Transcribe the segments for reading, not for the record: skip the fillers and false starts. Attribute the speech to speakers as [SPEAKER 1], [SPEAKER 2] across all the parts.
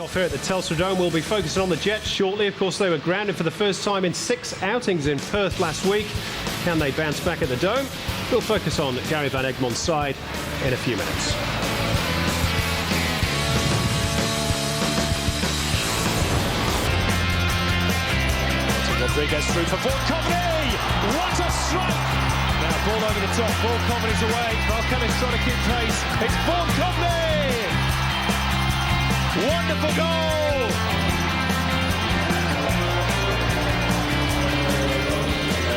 [SPEAKER 1] Off here at the Telstra Dome, we'll be focusing on the Jets shortly. Of course, they were grounded for the first time in 6 outings in Perth last week. Can they bounce back at the Dome? We'll focus on Gary Van Egmont's side in a few minutes. Milton Rodriguez through for Vaughan Coveney. What a strike! Now ball over the top. Vaughan Coveney's away. Valkanic's trying to keep pace. It's Vaughan Coveney! Wonderful goal!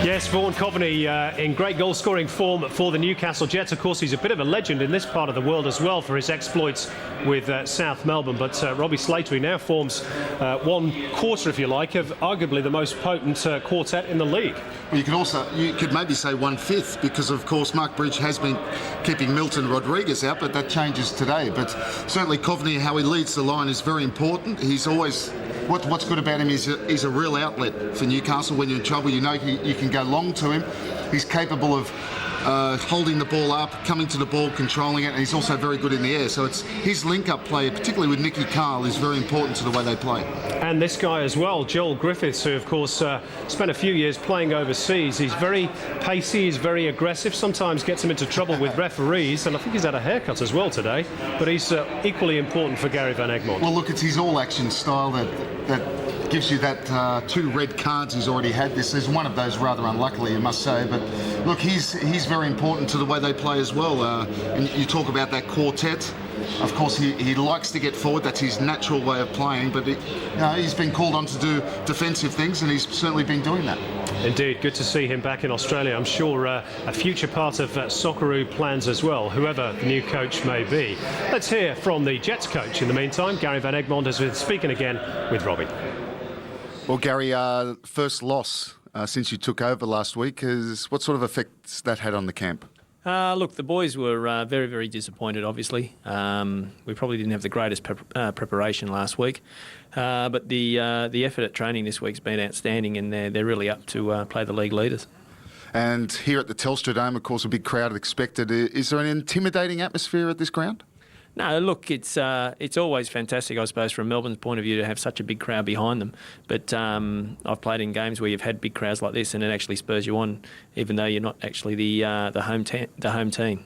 [SPEAKER 1] Yes, Vaughan Coveney in great goal-scoring form for the Newcastle Jets. Of course, he's a bit of a legend in this part of the world as well for his exploits with South Melbourne. But Robbie Slater now forms one quarter, if you like, of arguably the most potent quartet in the league.
[SPEAKER 2] Well, you could maybe say 1/5 because, of course, Mark Bridge has been keeping Milton Rodriguez out, but that changes today. But certainly Coveney, how he leads the line is very important. He's always... What's good about him is he's a real outlet for Newcastle. When you're in trouble, you know you can go long to him. He's capable of holding the ball up, coming to the ball, controlling it, and he's also very good in the air. So it's his link-up play, particularly with Nicky Carl, is very important to the way they play.
[SPEAKER 1] And this guy as well, Joel Griffiths, who of course spent a few years playing overseas. He's very pacey, he's very aggressive, sometimes gets him into trouble with referees, and I think he's had a haircut as well today. But he's equally important for Gary Van Egmont.
[SPEAKER 2] Well, look, it's his all-action style that gives you that 2 red cards he's already had. This is one of those rather unluckily, I must say. But look, he's very important to the way they play as well. And you talk about that quartet. Of course, he likes to get forward. That's his natural way of playing. But he's been called on to do defensive things, and he's certainly been doing that.
[SPEAKER 1] Indeed, good to see him back in Australia. I'm sure a future part of Socceroo plans as well, whoever the new coach may be. Let's hear from the Jets coach. In the meantime, Gary Van Egmont has been speaking again with Robbie.
[SPEAKER 2] Well, Gary, first loss since you took over last week. What sort of effects that had on the camp?
[SPEAKER 3] Look, the boys were very, very disappointed, obviously. We probably didn't have the greatest preparation last week. But the effort at training this week's been outstanding, and they're really up to play the league leaders. And
[SPEAKER 2] here at the Telstra Dome, of course, a big crowd expected. Is there an intimidating atmosphere at this ground?
[SPEAKER 3] No, look, it's always fantastic, I suppose, from Melbourne's point of view to have such a big crowd behind them. But I've played in games where you've had big crowds like this, and it actually spurs you on, even though you're not actually the home team.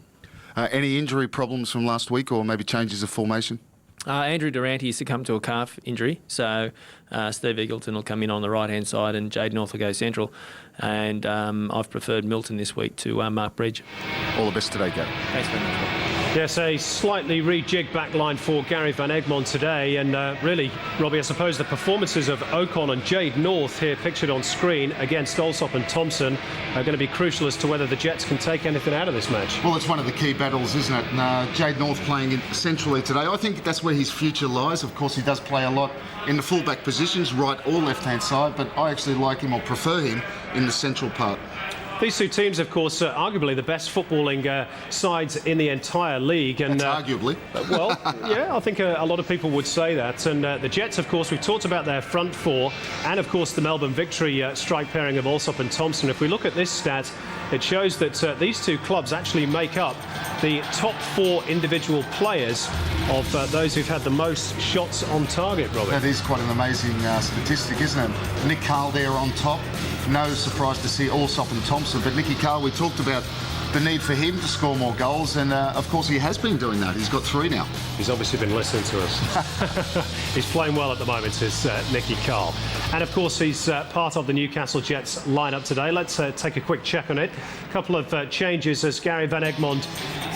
[SPEAKER 2] Any injury problems from last week, or maybe changes of formation?
[SPEAKER 3] Andrew Durante succumbed to a calf injury, so Steve Eagleton will come in on the right-hand side and Jade North will go central. And I've preferred Milton this week to Mark Bridge.
[SPEAKER 2] All the best today, Gary.
[SPEAKER 3] Thanks very much.
[SPEAKER 1] Yes, a slightly rejigged backline for Gary Van Egmont today, and really, Robbie, I suppose the performances of Ocon and Jade North here pictured on screen against Alsop and Thompson are going to be crucial as to whether the Jets can take anything out of this match.
[SPEAKER 2] Well, it's one of the key battles, isn't it? And, Jade North playing centrally today. I think that's where his future lies. Of course, he does play a lot in the fullback positions, right or left-hand side, but I actually like him or prefer him in the central part.
[SPEAKER 1] These two teams, of course, are arguably the best footballing sides in the entire league. And
[SPEAKER 2] arguably.
[SPEAKER 1] Well, yeah, I think a lot of people would say that. And the Jets, of course, we've talked about their front four and, of course, the Melbourne Victory strike pairing of Alsop and Thompson. If we look at this stat, it shows that these two clubs actually make up the top 4 individual players of those who've had the most shots on target, Robert.
[SPEAKER 2] That is quite an amazing statistic, isn't it? Nick Carl there on top. No surprise to see Alsop and Thompson, but Nicky Carl, we talked about the need for him to score more goals, and of course he has been doing that. He's got 3 now.
[SPEAKER 1] He's obviously been listening to us. He's playing well at the moment, is Nicky Carl. And of course he's part of the Newcastle Jets lineup today. Let's take a quick check on it. A couple of changes, as Gary Van Egmont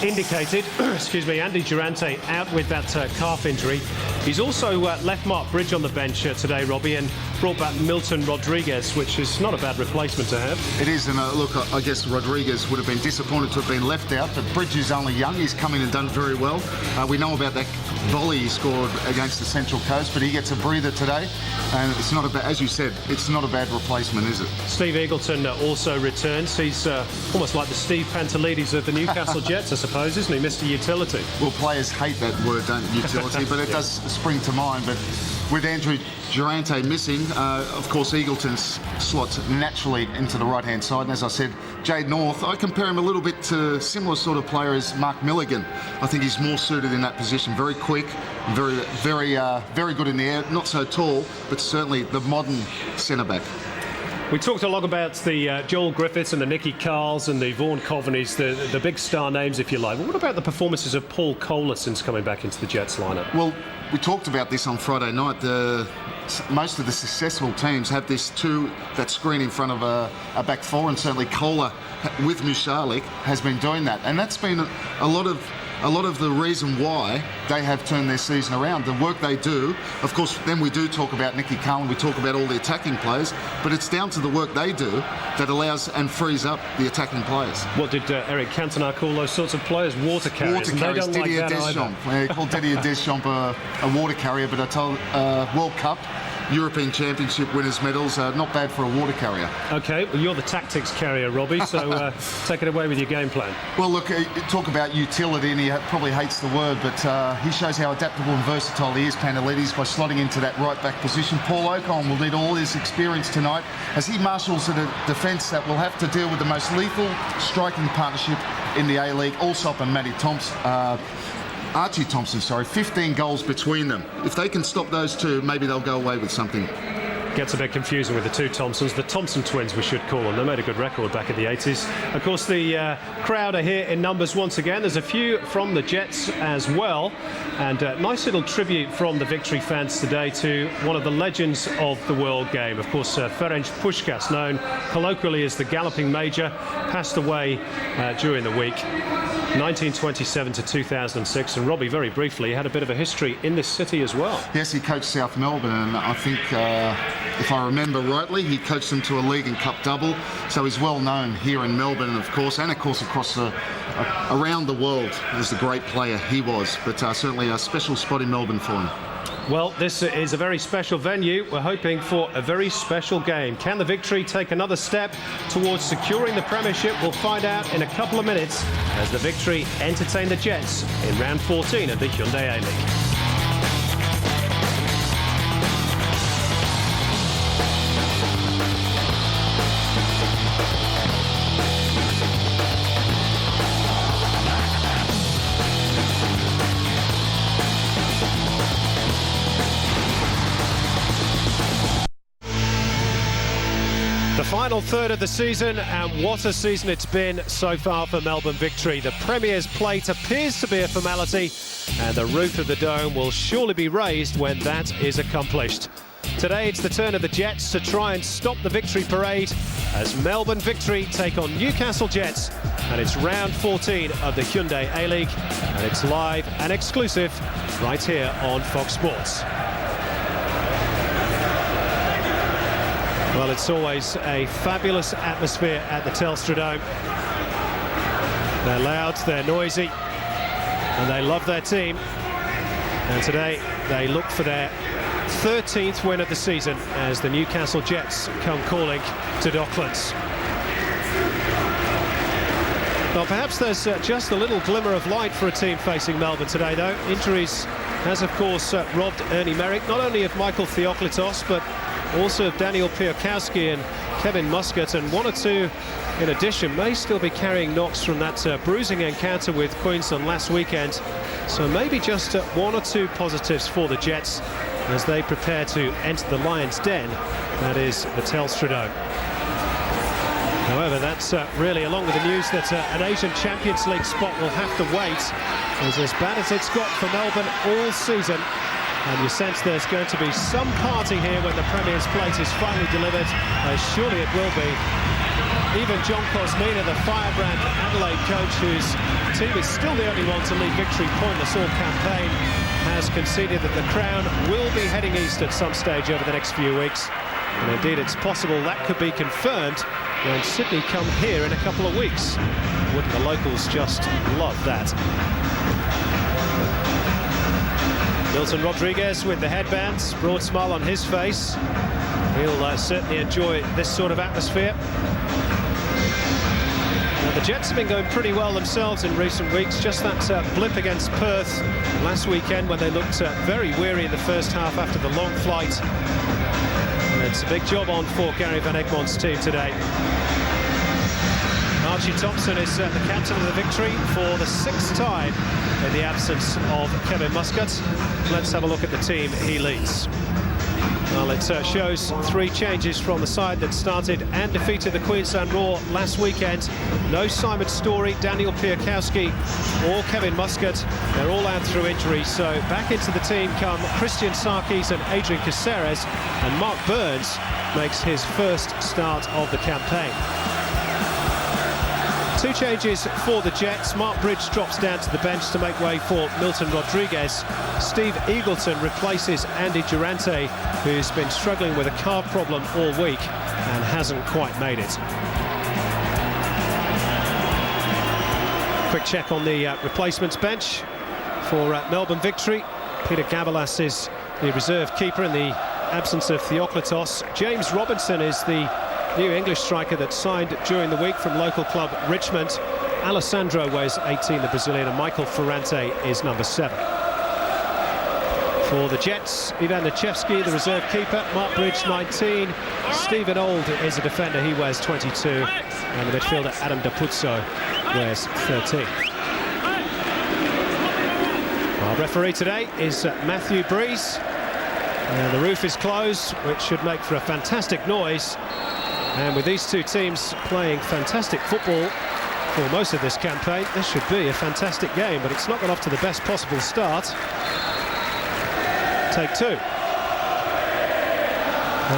[SPEAKER 1] indicated. Excuse me, Andy Durante out with that calf injury. He's also left Mark Bridge on the bench today, Robbie, and brought back Milton Rodriguez, which is not a bad replacement to have.
[SPEAKER 2] It is, and look, I guess Rodriguez would have been disappointed to have been left out, but Bridge is only young. He's come in and done very well. We know about that volley he scored against the Central Coast, but he gets a breather today, and it's not a bad, as you said, it's not a bad replacement, is it?
[SPEAKER 1] Steve Eagleton also returns. He's almost like the Steve Pantelides of the Newcastle Jets, I suppose, isn't he, Mr. Utility?
[SPEAKER 2] Well, players hate that word, don't utility, but it does spring to mind. But with Andrew Durante missing, of course, Eagleton slots naturally into the right-hand side. And as I said, Jade North, I compare him a little bit to similar sort of player as Mark Milligan. I think he's more suited in that position. Very quick, very good in the air. Not so tall, but certainly the modern centre-back.
[SPEAKER 1] We talked a lot about the Joel Griffiths and the Nicky Carls and the Vaughan Coveney's, the big star names, if you like. But what about the performances of Paul Kohler since coming back into the Jets lineup?
[SPEAKER 2] Well, we talked about this on Friday night. Most of the successful teams have this that screen in front of a back four, and certainly Kohler with Mushalik has been doing that. And that's been a lot of the reason why they have turned their season around. The work they do, of course, then we do talk about Nicky Carl, we talk about all the attacking players, but it's down to the work they do that allows and frees up the attacking players.
[SPEAKER 1] What did Eric Cantona call those sorts of players? Water carriers.
[SPEAKER 2] Water carriers.
[SPEAKER 1] They don't
[SPEAKER 2] Didier
[SPEAKER 1] like that
[SPEAKER 2] Deschamps.
[SPEAKER 1] either.
[SPEAKER 2] They called Didier Deschamps a water carrier, but I told World Cup, European Championship winners' medals, not bad for a water carrier.
[SPEAKER 1] OK, well, you're the tactics carrier, Robbie, so take it away with your game plan.
[SPEAKER 2] Well, look, talk about utility, and he probably hates the word, but he shows how adaptable and versatile he is, Panelidis, by slotting into that right-back position. Paul Ocon will need all his experience tonight as he marshals a defence that will have to deal with the most lethal striking partnership in the A-League, Allsop and Archie Thompson, 15 goals between them. If they can stop those two, maybe they'll go away with something.
[SPEAKER 1] Gets a bit confusing with the two Thompsons. The Thompson twins, we should call them. They made a good record back in the 80s. Of course, the crowd are here in numbers once again. There's a few from the Jets as well. And nice little tribute from the Victory fans today to one of the legends of the world game. Of course, Ferenc Puskás, known colloquially as the Galloping Major, passed away during the week. 1927 to 2006, and Robbie, very briefly, had a bit of a history in this city as well.
[SPEAKER 2] Yes, he coached South Melbourne, and I think, if I remember rightly, he coached them to a league and cup double, so he's well known here in Melbourne, of course across around the world as the great player he was, but certainly a special spot in Melbourne for him.
[SPEAKER 1] Well, this is a very special venue. We're hoping for a very special game. Can the Victory take another step towards securing the Premiership? We'll find out in a couple of minutes as the Victory entertain the Jets in round 14 of the Hyundai A-League. Final third of the season, and what a season it's been so far for Melbourne Victory. The Premier's plate appears to be a formality, and the roof of the Dome will surely be raised when that is accomplished. Today it's the turn of the Jets to try and stop the Victory parade as Melbourne Victory take on Newcastle Jets, and it's round 14 of the Hyundai A-League, and it's live and exclusive right here on Fox Sports. Well, it's always a fabulous atmosphere at the Telstra Dome. They're loud, they're noisy, and they love their team. And today they look for their 13th win of the season as the Newcastle Jets come calling to Docklands. Well, perhaps there's just a little glimmer of light for a team facing Melbourne today, though. Injuries has, of course, robbed Ernie Merrick, not only of Michael Theoklitos, but also of Daniel Piokowski and Kevin Muscat, and one or two in addition may still be carrying knocks from that bruising encounter with Queensland last weekend. So maybe just one or two positives for the Jets as they prepare to enter the Lions' den, that is the Telstra Dome. However, that's really along with the news that an Asian Champions League spot will have to wait, as bad as it's got for Melbourne all season. And you sense there's going to be some party here when the Premier's plate is finally delivered, as surely it will be. Even John Cosmina, the firebrand Adelaide coach, whose team is still the only one to lead Victory pointless all campaign, has conceded that the crown will be heading east at some stage over the next few weeks. And indeed, it's possible that could be confirmed when Sydney come here in a couple of weeks. Wouldn't the locals just love that? Milton Rodriguez with the headbands, broad smile on his face. He'll certainly enjoy this sort of atmosphere. And The Jets have been going pretty well themselves in recent weeks. Just that blip against Perth last weekend when they looked very weary in the first half after the long flight. And it's a big job on for Gary Van Egmont's team today. Archie Thompson is the captain of the victory for the 6th time in the absence of Kevin Muscat. Let's have a look at the team he leads. Well, it shows 3 changes from the side that started and defeated the Queensland Roar last weekend. No Simon Storey, Daniel Piakowski or Kevin Muscat. They're all out through injury, so back into the team come Christian Sarkis and Adrian Caceres, and Mark Burns makes his first start of the campaign. 2 changes for the Jets. Mark Bridge drops down to the bench to make way for Milton Rodriguez. Steve Eagleton replaces Andy Durante, who's been struggling with a calf problem all week and hasn't quite made it. Quick check on the replacements bench for Melbourne victory. Peter Gavalas is the reserve keeper in the absence of Theoklitos. James Robinson is the new English striker that signed during the week from local club Richmond. Alessandro weighs 18, the Brazilian, and Michael Ferrante is number 7. For the Jets, Ivan Nichevsky, the reserve keeper, Mark Bridge, 19. Stephen Auld is a defender, he wears 22. And the midfielder, Adam Dapuzzo, wears 13. Our referee today is Matthew Breeze. And the roof is closed, which should make for a fantastic noise. And with these 2 teams playing fantastic football for most of this campaign, this should be a fantastic game, but it's not got off to the best possible start. Take 2.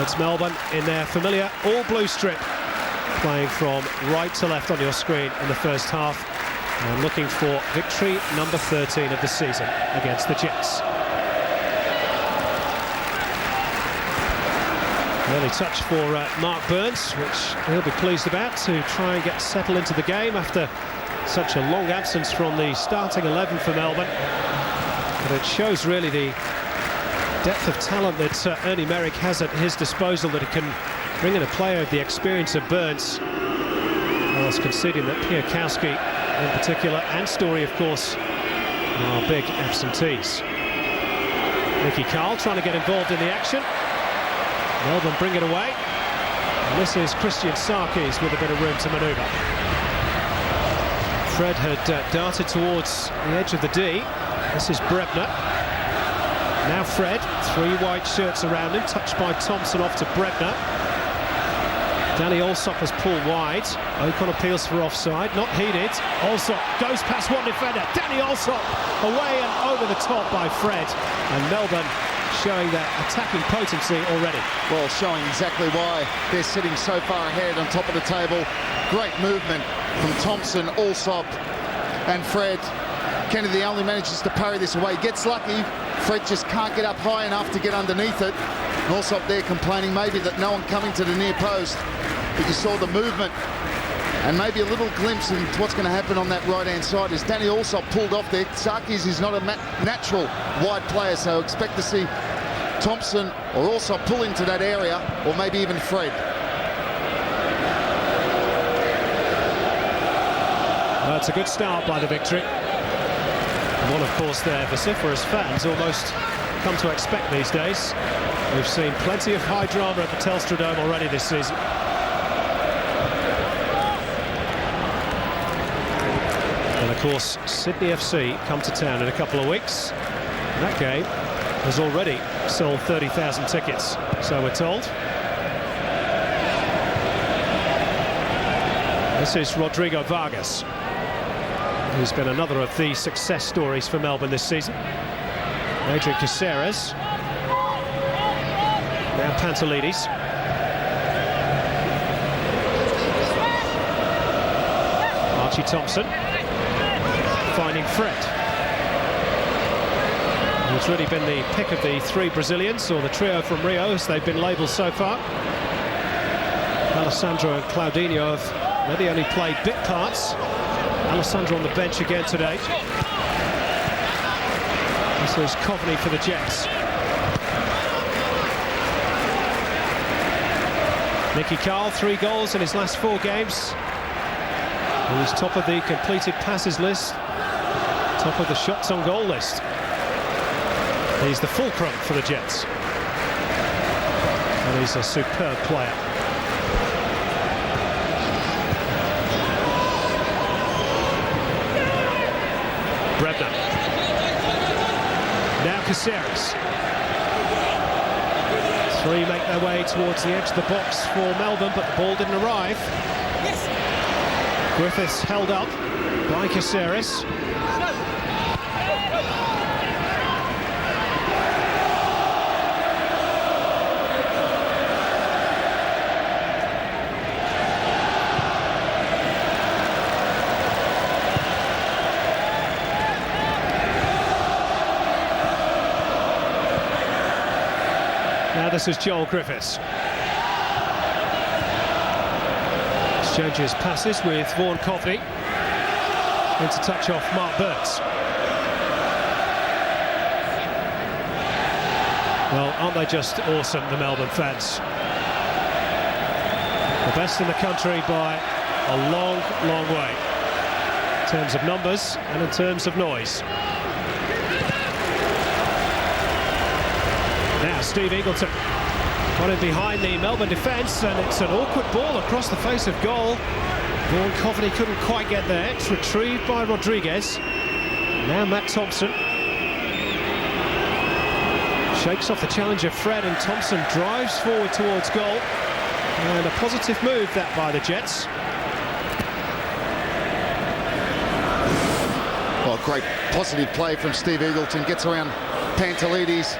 [SPEAKER 1] It's Melbourne in their familiar all-blue strip, playing from right to left on your screen in the first half, and looking for victory number 13 of the season against the Jets. Early touch for Mark Burns, which he'll be pleased about, to try and get settled into the game after such a long absence from the starting 11 for Melbourne. But it shows really the depth of talent that Ernie Merrick has at his disposal, that he can bring in a player of the experience of Burns, whilst conceding that Piakowski in particular, and Storey of course, are big absentees. Nicky Carl trying to get involved in the action. Melbourne bring it away. And this is Christian Sarkis with a bit of room to manoeuvre. Fred had darted towards the edge of the D. This is Brebner. Now Fred, 3 white shirts around him, touched by Thompson off to Brebner. Danny Allsop has pulled wide. Ocon appeals for offside, not heeded. Allsop goes past one defender. Danny Allsop away and over the top by Fred. And Melbourne showing their attacking potency already.
[SPEAKER 2] Well, showing exactly why they're sitting so far ahead on top of the table. Great movement from Thompson, Allsop and Fred. Kennedy only manages to parry this away. Gets lucky. Fred just can't get up high enough to get underneath it. And Allsop there complaining maybe that no one coming to the near post. But you saw the movement and maybe a little glimpse into what's going to happen on that right-hand side as Danny Allsop pulled off there. Sarkis is not a natural wide player, so expect to see Thompson or Allsop pull into that area, or maybe even Fred.
[SPEAKER 1] Well, it's a good start by the victory. And one, of course, their vociferous fans almost come to expect these days. We've seen plenty of high drama at the Telstra Dome already this season. And of course, Sydney FC come to town in a couple of weeks. And that game has already sold 30,000 tickets, so we're told. This is Rodrigo Vargas, who's been another of the success stories for Melbourne this season. Adrian Caceres. Now Pantelides. Archie Thompson. Finding Fred. It's really been the pick of the 3 Brazilians, or the trio from Rio as they've been labelled so far. Alessandro and Claudinho have maybe only played bit parts. Alessandro on the bench again today. This is Coveney for the Jets. Nicky Carl, 3 goals in his last 4 games. He's top of the completed passes list, top of the shots on goal list. He's the fulcrum for the Jets. And he's a superb player. Brebner. Now Caceres. Three make their way towards the edge of the box for Melbourne, but the ball didn't arrive. Griffiths held up by Caceres. Now this is Joel Griffiths. Exchanges passes with Vaughan Coveney. Into touch off Mark Burns. Well, aren't they just awesome, the Melbourne fans? The best in the country by a long, long way. In terms of numbers and in terms of noise. Now Steve Eagleton got in behind the Melbourne defence, and it's an awkward ball across the face of goal. Vaughan Coveney couldn't quite get there. It's retrieved by Rodriguez. Now Matt Thompson shakes off the challenge of Fred, and Thompson drives forward towards goal. And a positive move that by the Jets.
[SPEAKER 2] Well, great positive play from Steve Eagleton. Gets around Pantelides.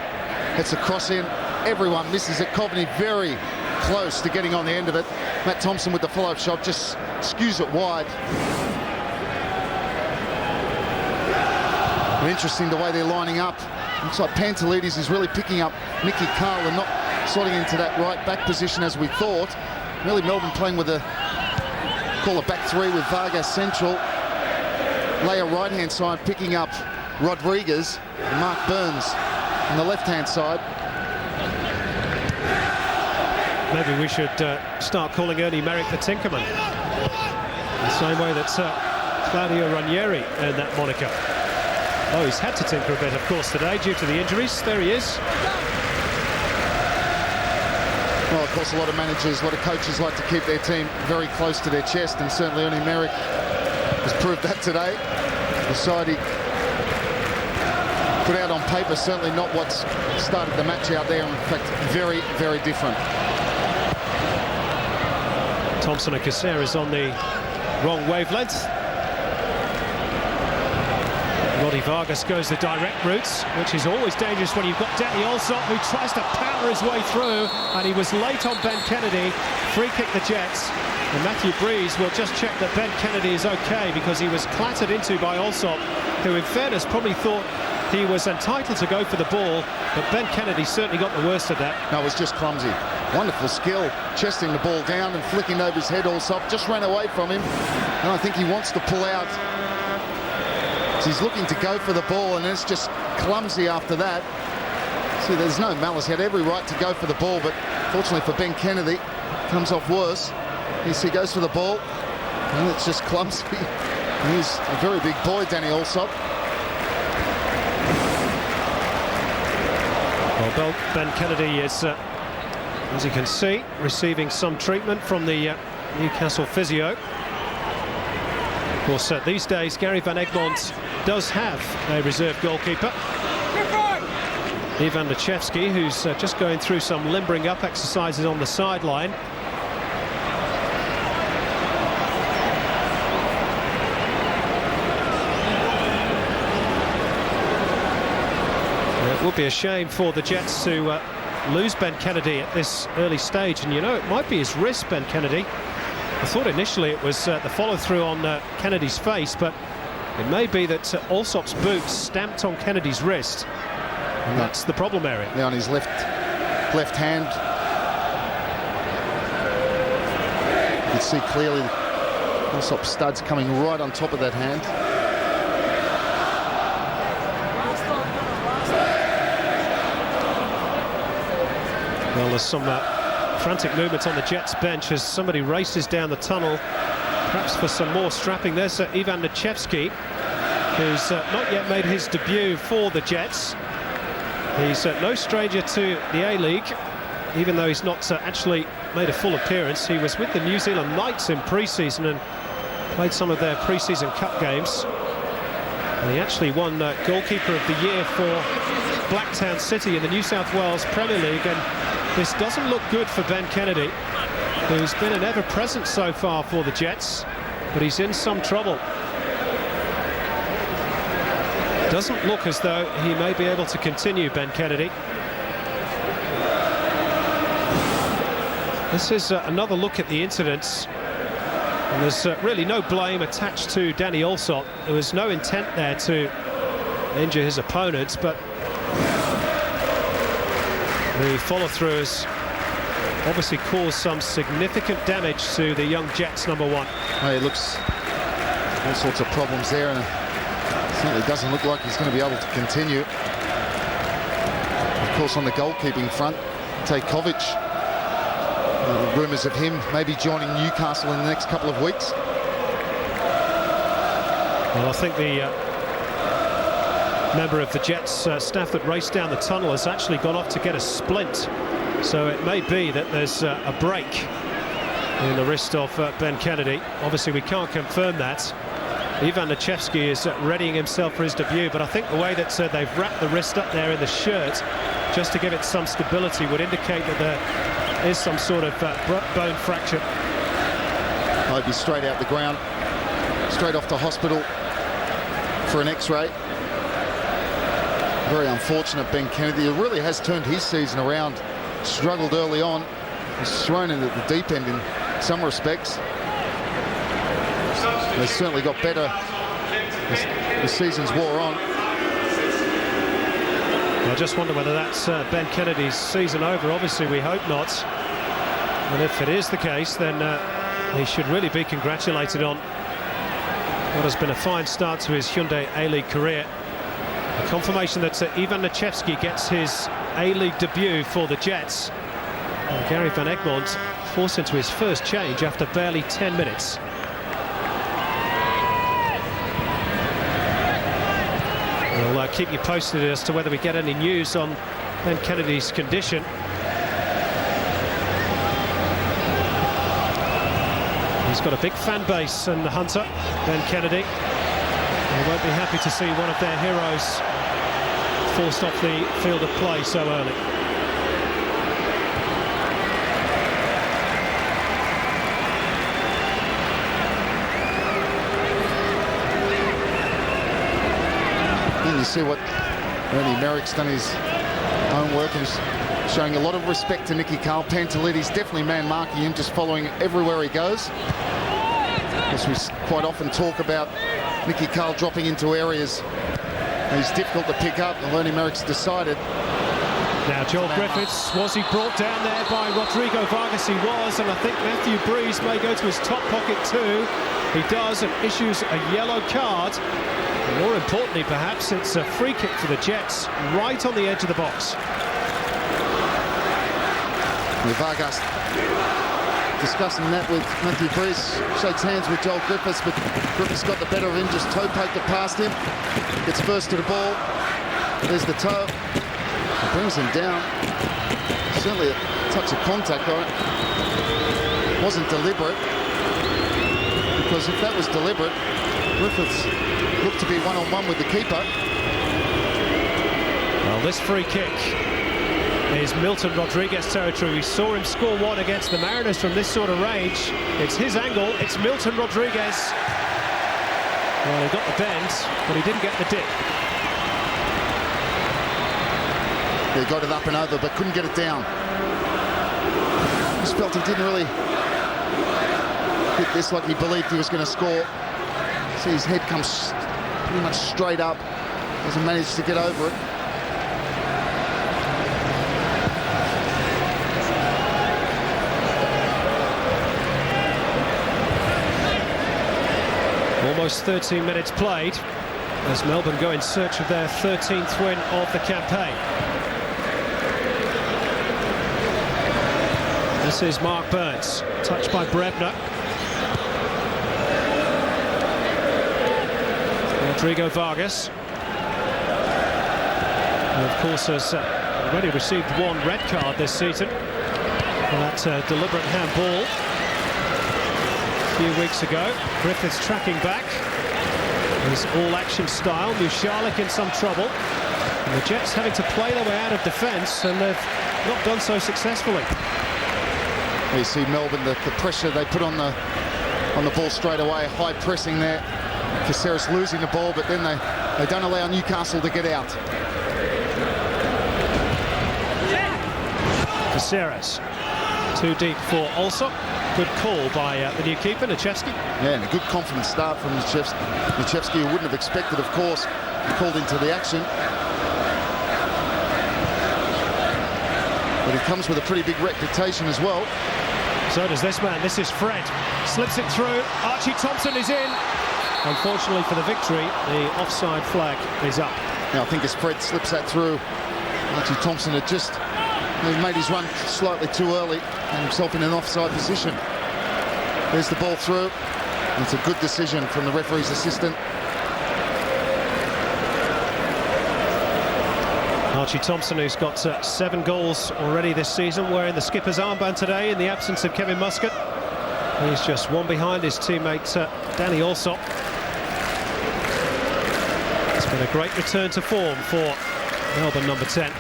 [SPEAKER 2] It's a cross in. Everyone misses it. Coveney very close to getting on the end of it. Matt Thompson with the follow-up shot just skews it wide. But interesting the way they're lining up. Looks like Pantelides is really picking up Nicky Carl and not slotting into that right back position as we thought. Really Melbourne playing with a back three with Vargas central. Layer right-hand side picking up Rodriguez and Mark Burns on the left-hand side.
[SPEAKER 1] Maybe we should start calling Ernie Merrick the Tinkerman. The same way that Claudio Ranieri earned that moniker. Oh, he's had to tinker a bit, of course, today due to the injuries. There he is.
[SPEAKER 2] Well, of course, a lot of managers, a lot of coaches like to keep their team very close to their chest, and certainly Ernie Merrick has proved that today. The side he put out on paper, certainly not what's started the match out there. In fact, very, very different.
[SPEAKER 1] Thompson and Caceres on the wrong wavelength. Roddy Vargas goes the direct routes, which is always dangerous when you've got Danny Allsop, who tries to power his way through, and he was late on Ben Kennedy. Free kick the Jets, and Matthew Breeze will just check that Ben Kennedy is okay, because he was clattered into by Allsop, who in fairness probably thought he was entitled to go for the ball, but Ben Kennedy certainly got the worst of that.
[SPEAKER 2] No, it was just clumsy. Wonderful skill, chesting the ball down and flicking over his head. Allsop just ran away from him, and I think he wants to pull out. So he's looking to go for the ball, and it's just clumsy after that. See, there's no malice. He had every right to go for the ball, but fortunately for Ben Kennedy, comes off worse. He goes for the ball, and it's just clumsy. He's a very big boy, Danny Allsop.
[SPEAKER 1] Well, Ben Kennedy is, as you can see, receiving some treatment from the Newcastle physio. Of course, these days, Gary Van Egmond does have a reserve goalkeeper. Ivan Lechevsky, who's just going through some limbering up exercises on the sideline. It would be a shame for the Jets to lose Ben Kennedy at this early stage, and you know, it might be his wrist, Ben Kennedy. I thought initially it was the follow-through on Kennedy's face, but it may be that Allsop's boot stamped on Kennedy's wrist, and that's the problem area.
[SPEAKER 2] Now on his left hand, you can see clearly Allsop's studs coming right on top of that hand. Well, there's some frantic movements on the Jets bench as somebody races down the tunnel
[SPEAKER 1] perhaps for some more strapping. There's Ivan Nichevsky, who's not yet made his debut for the Jets. He's no stranger to the A-League, even though he's not actually made a full appearance. He was with the New Zealand Knights in pre-season and played some of their pre-season cup games. And he actually won Goalkeeper of the Year for Blacktown City in the New South Wales Premier League. And this doesn't look good for Ben Kennedy, who's been an ever-present so far for the Jets, but he's in some trouble. Doesn't look as though he may be able to continue, Ben Kennedy. This is another look at the incidents. And there's really no blame attached to Danny Allsop. There was no intent there to injure his opponents, but the follow-through has obviously caused some significant damage to the young Jets number 1.
[SPEAKER 2] Hey, it looks all sorts of problems there, and it certainly doesn't look like he's going to be able to continue. Of course, on the goalkeeping front, Tajkovic, rumours of him maybe joining Newcastle in the next couple of weeks.
[SPEAKER 1] Well, I think the member of the Jets staff that raced down the tunnel has actually gone off to get a splint. So it may be that there's a break in the wrist of Ben Kennedy. Obviously, we can't confirm that. Ivan Nichevsky is readying himself for his debut, but I think the way that they've wrapped the wrist up there in the shirt, just to give it some stability, would indicate that there is some sort of bone fracture.
[SPEAKER 2] Might be straight out the ground, straight off to hospital for an X-ray. Very unfortunate, Ben Kennedy. It really has turned his season around. Struggled early on. Was thrown into the deep end in some respects. They certainly got better as the seasons wore on.
[SPEAKER 1] I just wonder whether that's Ben Kennedy's season over. Obviously, we hope not. And if it is the case, then he should really be congratulated on what has been a fine start to his Hyundai A-League career. A confirmation that Ivan Nichevsky gets his A-League debut for the Jets. And Gary Van Egmond forced into his first change after barely 10 minutes. We'll keep you posted as to whether we get any news on Ben Kennedy's condition. He's got a big fan base in the Hunter, Ben Kennedy. They won't be happy to see one of their heroes forced off the field of play so early.
[SPEAKER 2] You see what Ernie Merrick's done his own work and is showing a lot of respect to Nicky Carl. Pantelides definitely man-marking him, just following everywhere he goes. As we quite often talk about Nicky Carl dropping into areas he's difficult to pick up, and Ernie Merrick's decided.
[SPEAKER 1] Now Joel Griffiths, was he brought down there by Rodrigo Vargas? He was, and I think Matthew Breeze may go to his top pocket too. He does, and issues a yellow card. And more importantly, perhaps, it's a free kick for the Jets right on the edge of the box.
[SPEAKER 2] Vargas discussing that with Matthew Breeze, shakes hands with Joel Griffiths, but Griffiths got the better of him, just toe poked it past him, gets first to the ball, there's the toe, brings him down. Certainly a touch of contact on it. Wasn't deliberate, because if that was deliberate, Griffiths looked to be one-on-one with the keeper.
[SPEAKER 1] Well, this free kick is Milton Rodriguez territory. We saw him score one against the Mariners from this sort of range. It's his angle, it's Milton Rodriguez. Well, he got the bend, but he didn't get the dip.
[SPEAKER 2] He got it up and over, but couldn't get it down. Just felt he didn't really hit this like he believed he was going to score. See his head comes pretty much straight up. Doesn't manage to get over it.
[SPEAKER 1] Almost 13 minutes played as Melbourne go in search of their 13th win of the campaign. This is Mark Burns, touched by Brebner. Rodrigo Vargas, who of course has already received one red card this season for that deliberate handball a few weeks ago. Griffiths tracking back. His all-action style. Mushalik in some trouble. And the Jets having to play their way out of defence, and they've not done so successfully.
[SPEAKER 2] You see Melbourne, the pressure they put on the ball straight away, high pressing there. Caceres losing the ball, but then they don't allow Newcastle to get out.
[SPEAKER 1] Caceres too deep for Alsop. Good call by the new keeper, Nichevsky.
[SPEAKER 2] Yeah, and a good confident start from Nichevsky, who wouldn't have expected, of course, called into the action. But he comes with a pretty big reputation as well.
[SPEAKER 1] So does this man. This is Fred. Slips it through. Archie Thompson is in. Unfortunately for the victory, the offside flag is up.
[SPEAKER 2] Now I think as Fred slips that through, Archie Thompson had just made his run slightly too early and himself in an offside position. There's the ball through. And it's a good decision from the referee's assistant.
[SPEAKER 1] Archie Thompson, who's got 7 goals already this season, wearing the skipper's armband today in the absence of Kevin Muscat. He's just one behind his teammate Danny Alsop. It's been a great return to form for Melbourne number 10.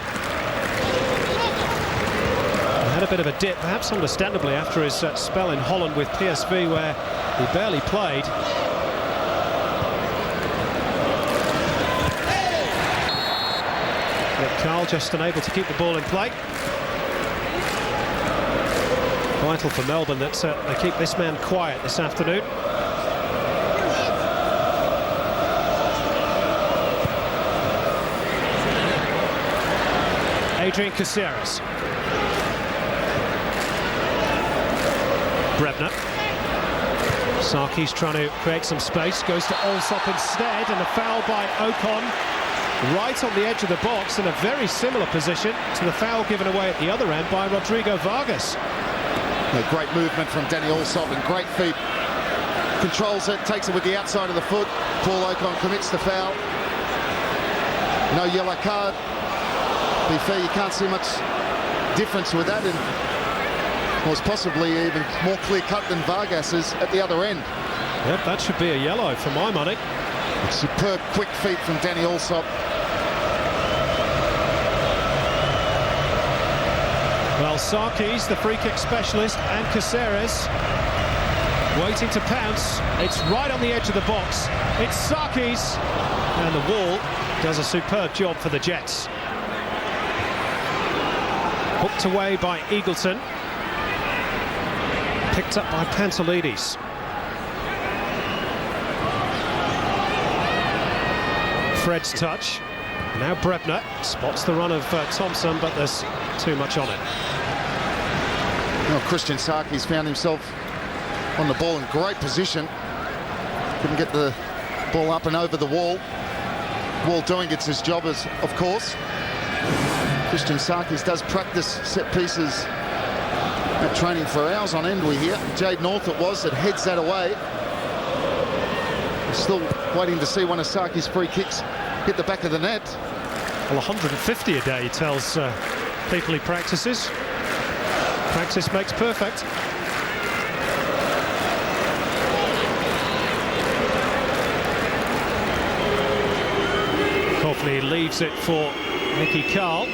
[SPEAKER 1] Had a bit of a dip, perhaps understandably, after his spell in Holland with PSV, where he barely played. But Carl just unable to keep the ball in play. Vital for Melbourne that they keep this man quiet this afternoon. Adrian Caceres. Brebner. Sarki's trying to create some space, goes to Alsop instead, and a foul by Ocon right on the edge of the box, in a very similar position to the foul given away at the other end by Rodrigo Vargas.
[SPEAKER 2] A great movement from Danny Alsop and great feet. Controls it, takes it with the outside of the foot. Paul Ocon commits the foul. No yellow card. To be fair, you can't see much difference with that, and was possibly even more clear-cut than Vargas's at the other end.
[SPEAKER 1] Yep, that should be a yellow for my money.
[SPEAKER 2] Superb quick feet from Danny Alsop.
[SPEAKER 1] Well, Sarki's the free-kick specialist, and Caceres waiting to pounce. It's right on the edge of the box. It's Sarki's, and the wall does a superb job for the Jets. Hooked away by Eagleton. Picked up by Pantelides. Fred's touch. Now Brebner spots the run of Thompson, but there's too much on it.
[SPEAKER 2] Well, Christian Sarki's found himself on the ball in great position. Couldn't get the ball up and over the wall. Wall doing its job, as of course. Christian Sarkis does practice set pieces at training for hours on end, we hear. Jade North it was that heads that away. We're still waiting to see one of Sarki's free kicks hit the back of the net.
[SPEAKER 1] Well, 150 a day, he tells people he practices. Practice makes perfect. Coughley leaves it for Nicky Carl.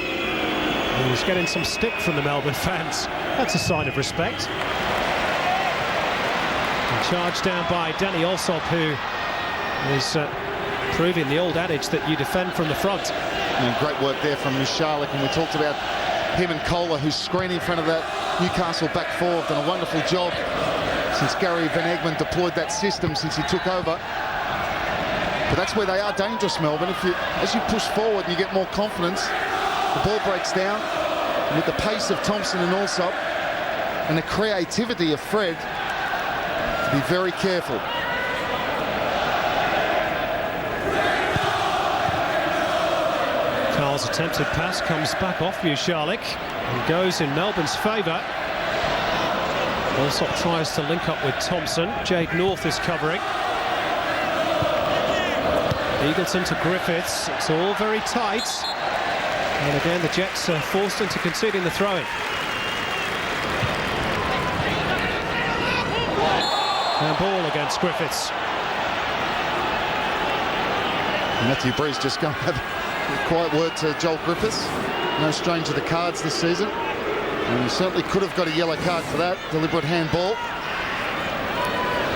[SPEAKER 1] He's getting some stick from the Melbourne fans. That's a sign of respect. And charged down by Danny Alsop, who is proving the old adage that you defend from the front.
[SPEAKER 2] And great work there from Mushalik, and we talked about him and Kohler, who's screening in front of that Newcastle back four. Have done a wonderful job since Gary Van Egmond deployed that system since he took over. But that's where they are dangerous, Melbourne. As you push forward and you get more confidence, the ball breaks down. And with the pace of Thompson and Alsop and the creativity of Fred, to be very careful.
[SPEAKER 1] Carl's attempted pass comes back off Mushalik and goes in Melbourne's favour. Alsop tries to link up with Thompson. Jade North is covering. Eagleton to Griffiths. It's all very tight. And again, the Jets are forced into conceding the throw-in. And ball against Griffiths.
[SPEAKER 2] Matthew Breeze just going to have a quiet word to Joel Griffiths. No stranger to the cards this season. And he certainly could have got a yellow card for that. Deliberate handball.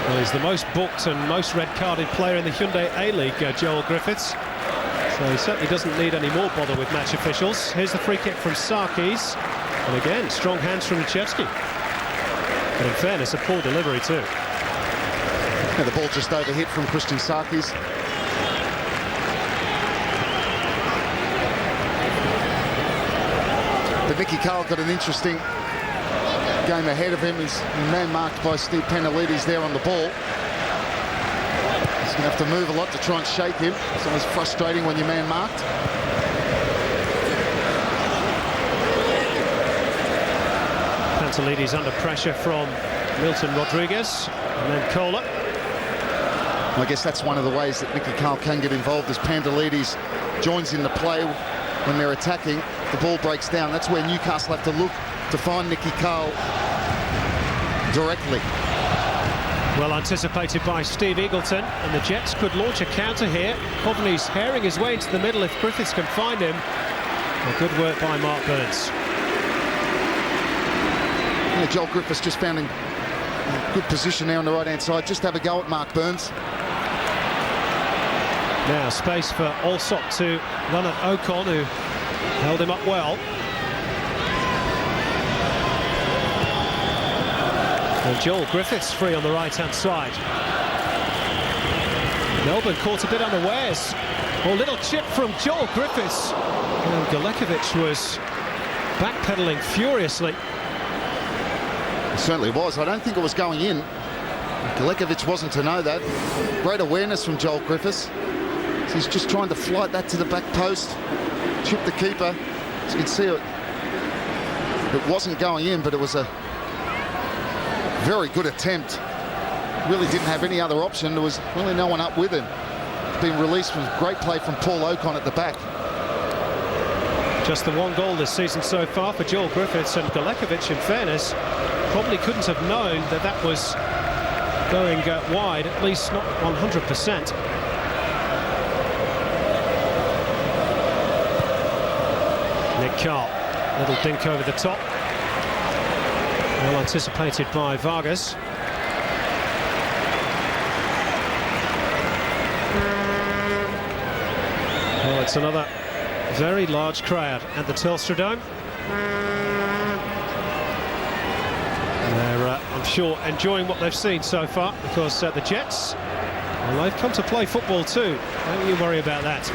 [SPEAKER 1] Well, he's the most booked and most red-carded player in the Hyundai A-League, Joel Griffiths. So he certainly doesn't need any more bother with match officials. Here's the free kick from Sarkis. And again, strong hands from Nichevsky. But in fairness, a poor delivery too.
[SPEAKER 2] Yeah, the ball just overhit from Christian Sarkis. But Nicky Carl got an interesting game ahead of him. He's man marked by Steve Penelides there on the ball. He's going to have to move a lot to try and shake him. It's always frustrating when you're man marked.
[SPEAKER 1] Penelides under pressure from Milton Rodriguez and then Kohler.
[SPEAKER 2] I guess that's one of the ways that Nicky Carl can get involved, as Pandelides joins in the play when they're attacking. The ball breaks down. That's where Newcastle have to look to find Nicky Carl directly.
[SPEAKER 1] Well anticipated by Steve Eagleton, and the Jets could launch a counter here. Coveney's herring his way into the middle if Griffiths can find him. Well, good work by Mark Burns.
[SPEAKER 2] Yeah, Joel Griffiths just found in good position now on the right-hand side. Just have a go at Mark Burns.
[SPEAKER 1] Now space for Alsop to run at Ocon, who held him up well. And Joel Griffiths free on the right-hand side. Melbourne caught a bit unawares. Oh, little chip from Joel Griffiths. And Galekovic was backpedaling furiously.
[SPEAKER 2] It certainly was. I don't think it was going in. Galekovic wasn't to know that. Great awareness from Joel Griffiths. So he's just trying to flight that to the back post. Chip the keeper. As you can see, it wasn't going in, but it was a very good attempt. Really didn't have any other option. There was really no one up with him. Being released from great play from Paul Ocon at the back.
[SPEAKER 1] Just the one goal this season so far for Joel Griffiths, and Galekovic, in fairness, probably couldn't have known that that was going wide, at least not 100%. Nick Carl, little dink over the top. Well anticipated by Vargas. Well, it's another very large crowd at the Telstra Dome. They're, I'm sure, enjoying what they've seen so far, because the Jets, well, they've come to play football too. Don't you worry about that.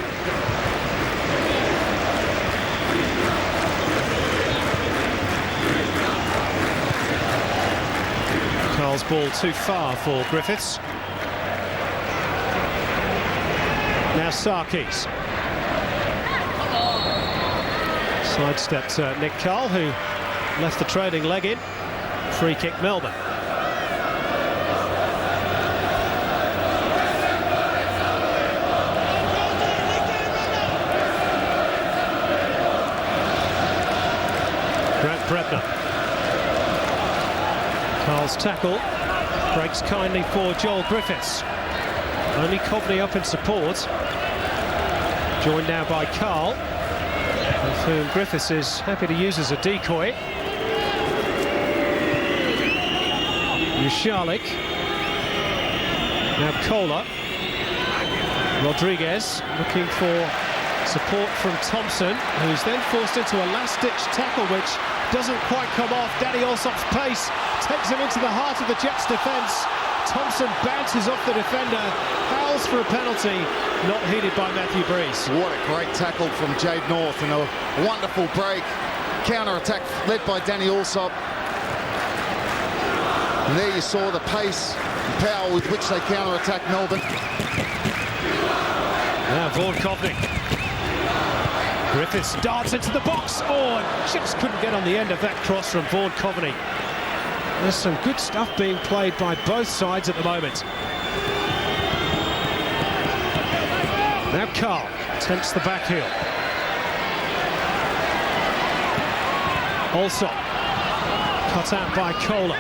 [SPEAKER 1] Carl's ball too far for Griffiths. Now Sarkis. Sidestepped Nick Carl, who left the trailing leg in. Free kick Melbourne. Grant Brebner. Carl's tackle breaks kindly for Joel Griffiths. Only Coveney up in support. Joined now by Carl, with whom Griffiths is happy to use as a decoy. Ushalik. Now Kohler. Rodriguez looking for support from Thompson, who's then forced into a last-ditch tackle which doesn't quite come off. Danny Alsop's pace takes him into the heart of the Jets' defence. Thompson bounces off the defender, howls for a penalty, not heeded by Matthew Breeze.
[SPEAKER 2] What a great tackle from Jade North, and a wonderful break. Counter-attack led by Danny Alsop. And there you saw the pace and power with which they counter-attack Melbourne.
[SPEAKER 1] Now Vaughan Coveney. Griffiths darts into the box. Oh, and just couldn't get on the end of that cross from Vaughan Coveney. There's some good stuff being played by both sides at the moment. Now Carl attempts the back heel. Also cut out by Kohler.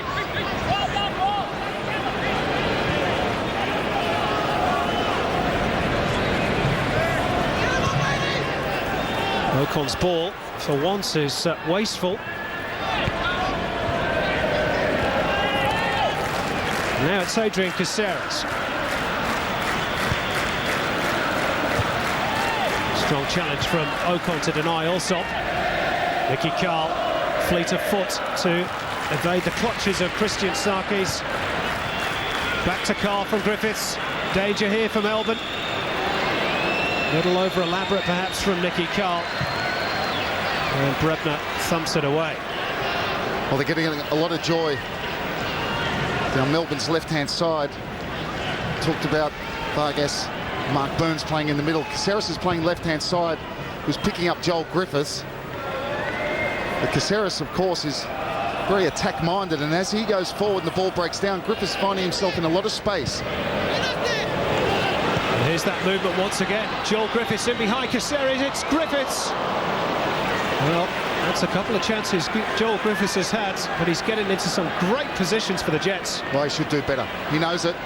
[SPEAKER 1] Ocon's ball for once is wasteful. Now it's Adrian Caceres. Strong challenge from Ocon to deny Alsop. Nicky Carl, fleet of foot to evade the clutches of Christian Sarkis. Back to Carl from Griffiths. Danger here for Melbourne. A little over elaborate perhaps from Nicky Carl. And Brebner thumps it away.
[SPEAKER 2] Well, they're getting a lot of joy down Melbourne's left-hand side. Talked about Vargas, Mark Burns playing in the middle. Caceres is playing left-hand side, who's picking up Joel Griffiths. But Caceres, of course, is very attack-minded, and as he goes forward and the ball breaks down, Griffiths finding himself in a lot of space.
[SPEAKER 1] And here's that movement once again. Joel Griffiths in behind Caceres. It's Griffiths. Well, that's a couple of chances Joel Griffiths has had, but he's getting into some great positions for the Jets.
[SPEAKER 2] Well, he should do better. He knows it.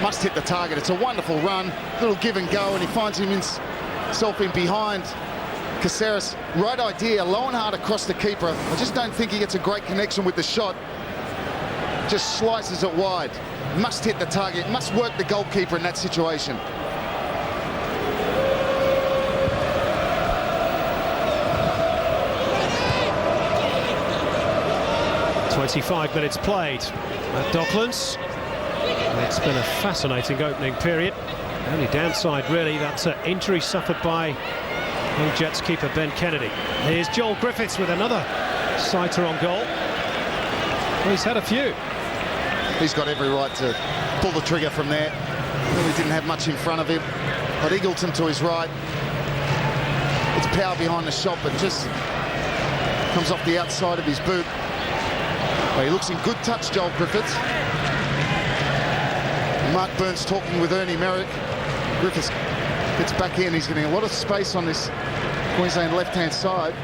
[SPEAKER 2] Must hit the target. It's a wonderful run. Little give and go, and he finds himself in behind Caceres. Right idea, low and hard across the keeper. I just don't think he gets a great connection with the shot. Just slices it wide. Must hit the target. Must work the goalkeeper in that situation.
[SPEAKER 1] 25 minutes played at Docklands. It's been a fascinating opening period. The only downside really, that injury suffered by young Jets keeper Ben Kennedy. Here's Joel Griffiths with another sighter on goal. Well, he's had a few.
[SPEAKER 2] He's got every right to pull the trigger from there. Really didn't have much in front of him. But Eagleton to his right. It's power behind the shot, but just comes off the outside of his boot. Well, he looks in good touch, Joel Griffiths. Mark Burns talking with Ernie Merrick. Griffiths gets back in. He's getting a lot of space on this Queensland left-hand side.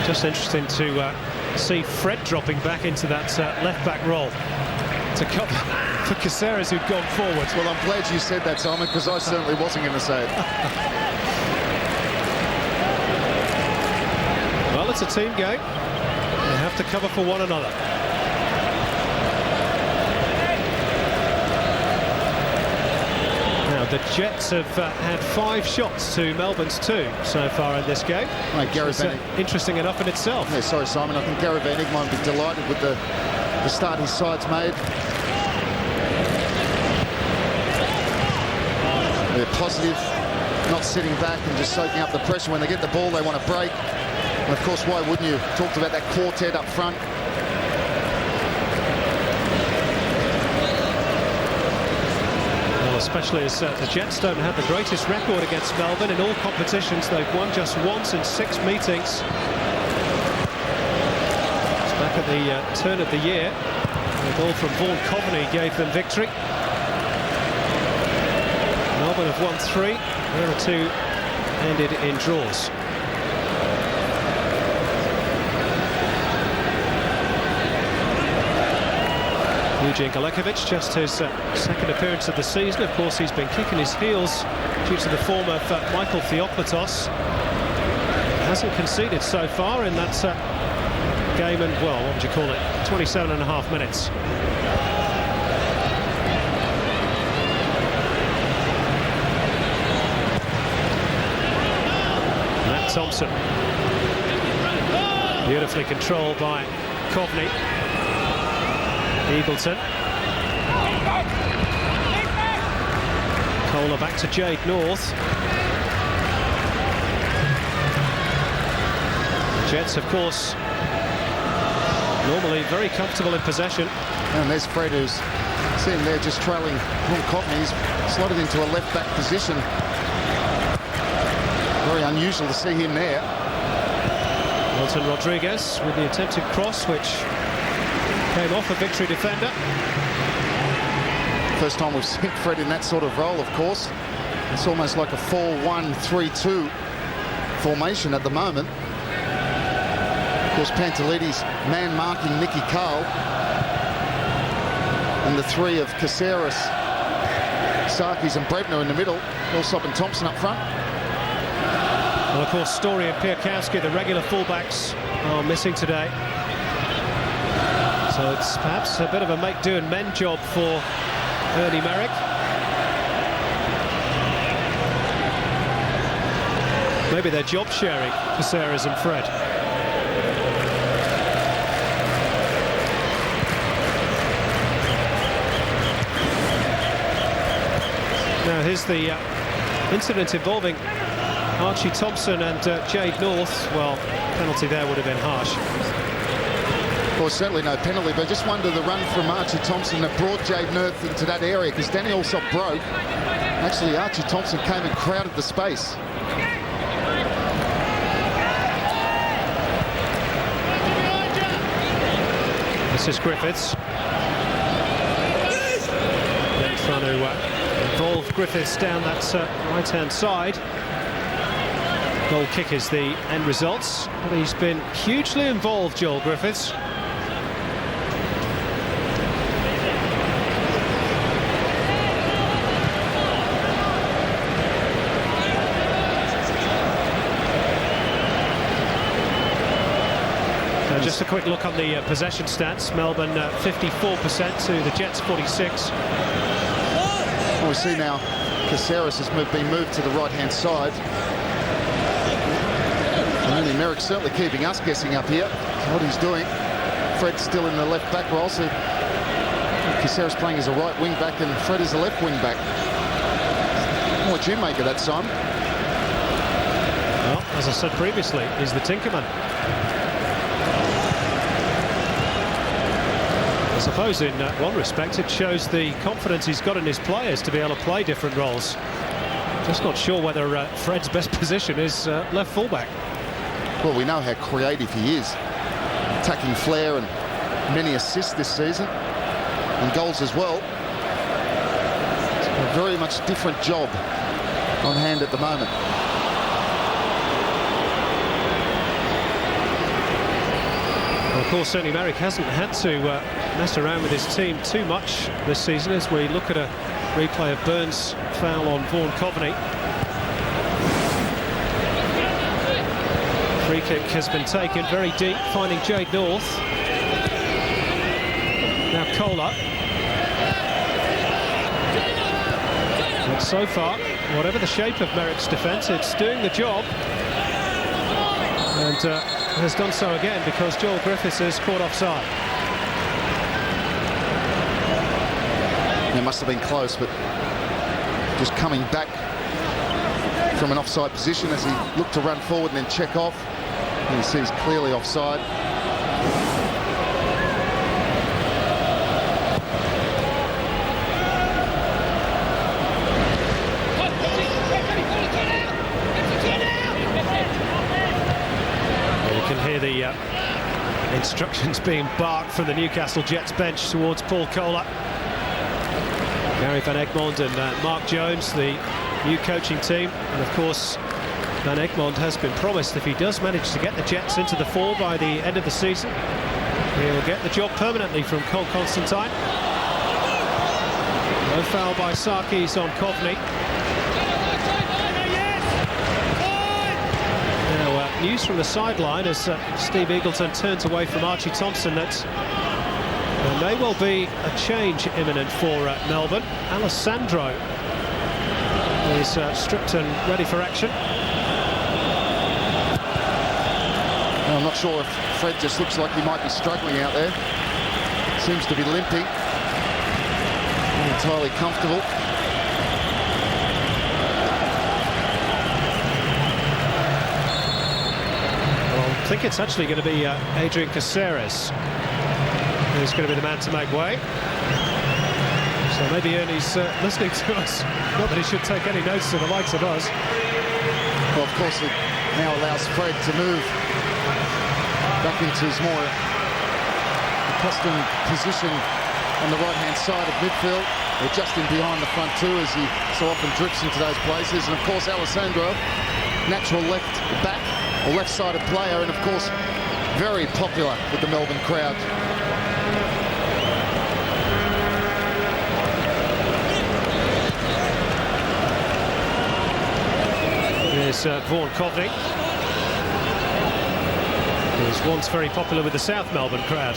[SPEAKER 1] Just interesting to see Fred dropping back into that left-back role to cover for Caceres, who'd gone forward.
[SPEAKER 2] Well, I'm glad you said that, Simon, because I certainly wasn't going to say it.
[SPEAKER 1] Well, it's a team game. They have to cover for one another. Now, the Jets have had 5 shots to Melbourne's 2 so far in this game.
[SPEAKER 2] Right, Gary Van
[SPEAKER 1] interesting enough in itself.
[SPEAKER 2] Yeah, sorry, Simon. I think Gary Van Eyck might be delighted with the start his side's made. They're positive, not sitting back and just soaking up the pressure. When they get the ball, they want to break. And of course, why wouldn't you? Talked about that quartet up front.
[SPEAKER 1] Well, especially as the Jets don't have the greatest record against Melbourne in all competitions. They've won just once in 6 meetings. It's back at the turn of the year. A goal from Vaughan Coveney gave them victory. Melbourne have won 3. There are 2 ended in draws. Eugene Galekovic, just his second appearance of the season. Of course, he's been kicking his heels due to the form of Michael Theoklitos. Hasn't conceded so far in that game, and well, what would you call it? 27.5 minutes. Matt Thompson. Beautifully controlled by Coveney. Eagleton. Kohler back to Jade North. Jets, of course, normally very comfortable in possession.
[SPEAKER 2] And there's Fred, who's sitting there just trailing Ron Coveney. He's slotted into a left-back position. Very unusual to see him there.
[SPEAKER 1] Milton Rodriguez with the attempted cross, which came off a victory defender.
[SPEAKER 2] First time we've seen Fred in that sort of role, of course. It's almost like a 4-1-3-2 formation at the moment. Of course, Pantelides man-marking Nicky Carl. And the three of Caceres, Sarkis and Brebner in the middle. Allsop and Thompson up front.
[SPEAKER 1] Well, of course, Story and Piakowski, the regular fullbacks, are missing today. So it's perhaps a bit of a make-do and mend job for Ernie Merrick. Maybe they're job sharing, Caceres and Fred. Now here's the incident involving Archie Thompson and Jade North. Well, penalty there would have been harsh.
[SPEAKER 2] Well, certainly no penalty, but I just wonder the run from Archie Thompson that brought Jade North into that area, because Danny Allsop broke. Actually, Archie Thompson came and crowded the space.
[SPEAKER 1] This is Griffiths. Then trying to involve Griffiths down that right-hand side. Goal kick is the end result. But he's been hugely involved, Joel Griffiths. Just a quick look on the possession stats. Melbourne 54% to the Jets 46.
[SPEAKER 2] Well, we see now Caceres has been moved to the right-hand side. And Ernie Merrick certainly keeping us guessing up here what he's doing. Fred's still in the left back role, so Caceres playing as a right wing back and Fred is a left wing back. What do you make of that, Simon?
[SPEAKER 1] Well, as I said previously, he's the Tinkerman. I suppose in one respect it shows the confidence he's got in his players to be able to play different roles. Just not sure whether Fred's best position is left fullback.
[SPEAKER 2] Well, we know how creative he is. Attacking flair and many assists this season. And goals as well. It's a very much different job on hand at the moment.
[SPEAKER 1] Well, of course, Ernie Merrick hasn't had to mess around with his team too much this season, as we look at a replay of Burns' foul on Vaughan Coveney. Free kick has been taken very deep, finding Jade North. Now Kohler. And so far, whatever the shape of Merrick's defence, it's doing the job. And has done so again because Joel Griffiths is caught offside.
[SPEAKER 2] It must have been close, but just coming back from an offside position as he looked to run forward and then check off. And he sees clearly offside.
[SPEAKER 1] The instructions being barked from the Newcastle Jets bench towards Paul Kohler. Gary Van Egmond and Mark Jones, the new coaching team. And of course, Van Egmond has been promised if he does manage to get the Jets into the four by the end of the season, he'll get the job permanently from Cole Constantine. No foul by Sarkis on Coveney. News from the sideline as Steve Eagleton turns away from Archie Thompson that there may well be a change imminent for Melbourne. Alessandro is stripped and ready for action.
[SPEAKER 2] Well, I'm not sure if Fred just looks like he might be struggling out there. Seems to be limping. Not entirely comfortable.
[SPEAKER 1] I think it's actually going to be Adrian Caceres who's going to be the man to make way. So maybe Ernie's listening to us. Not that he should take any notice of the likes of us.
[SPEAKER 2] Well, of course, it now allows Fred to move back into his more accustomed position on the right-hand side of midfield, or just in behind the front two, as he so often drifts into those places. And of course, Alessandro, natural left back or left-sided player, and of course, very popular with the Melbourne crowd.
[SPEAKER 1] There's Vaughan Coveney, who was once very popular with the South Melbourne crowd.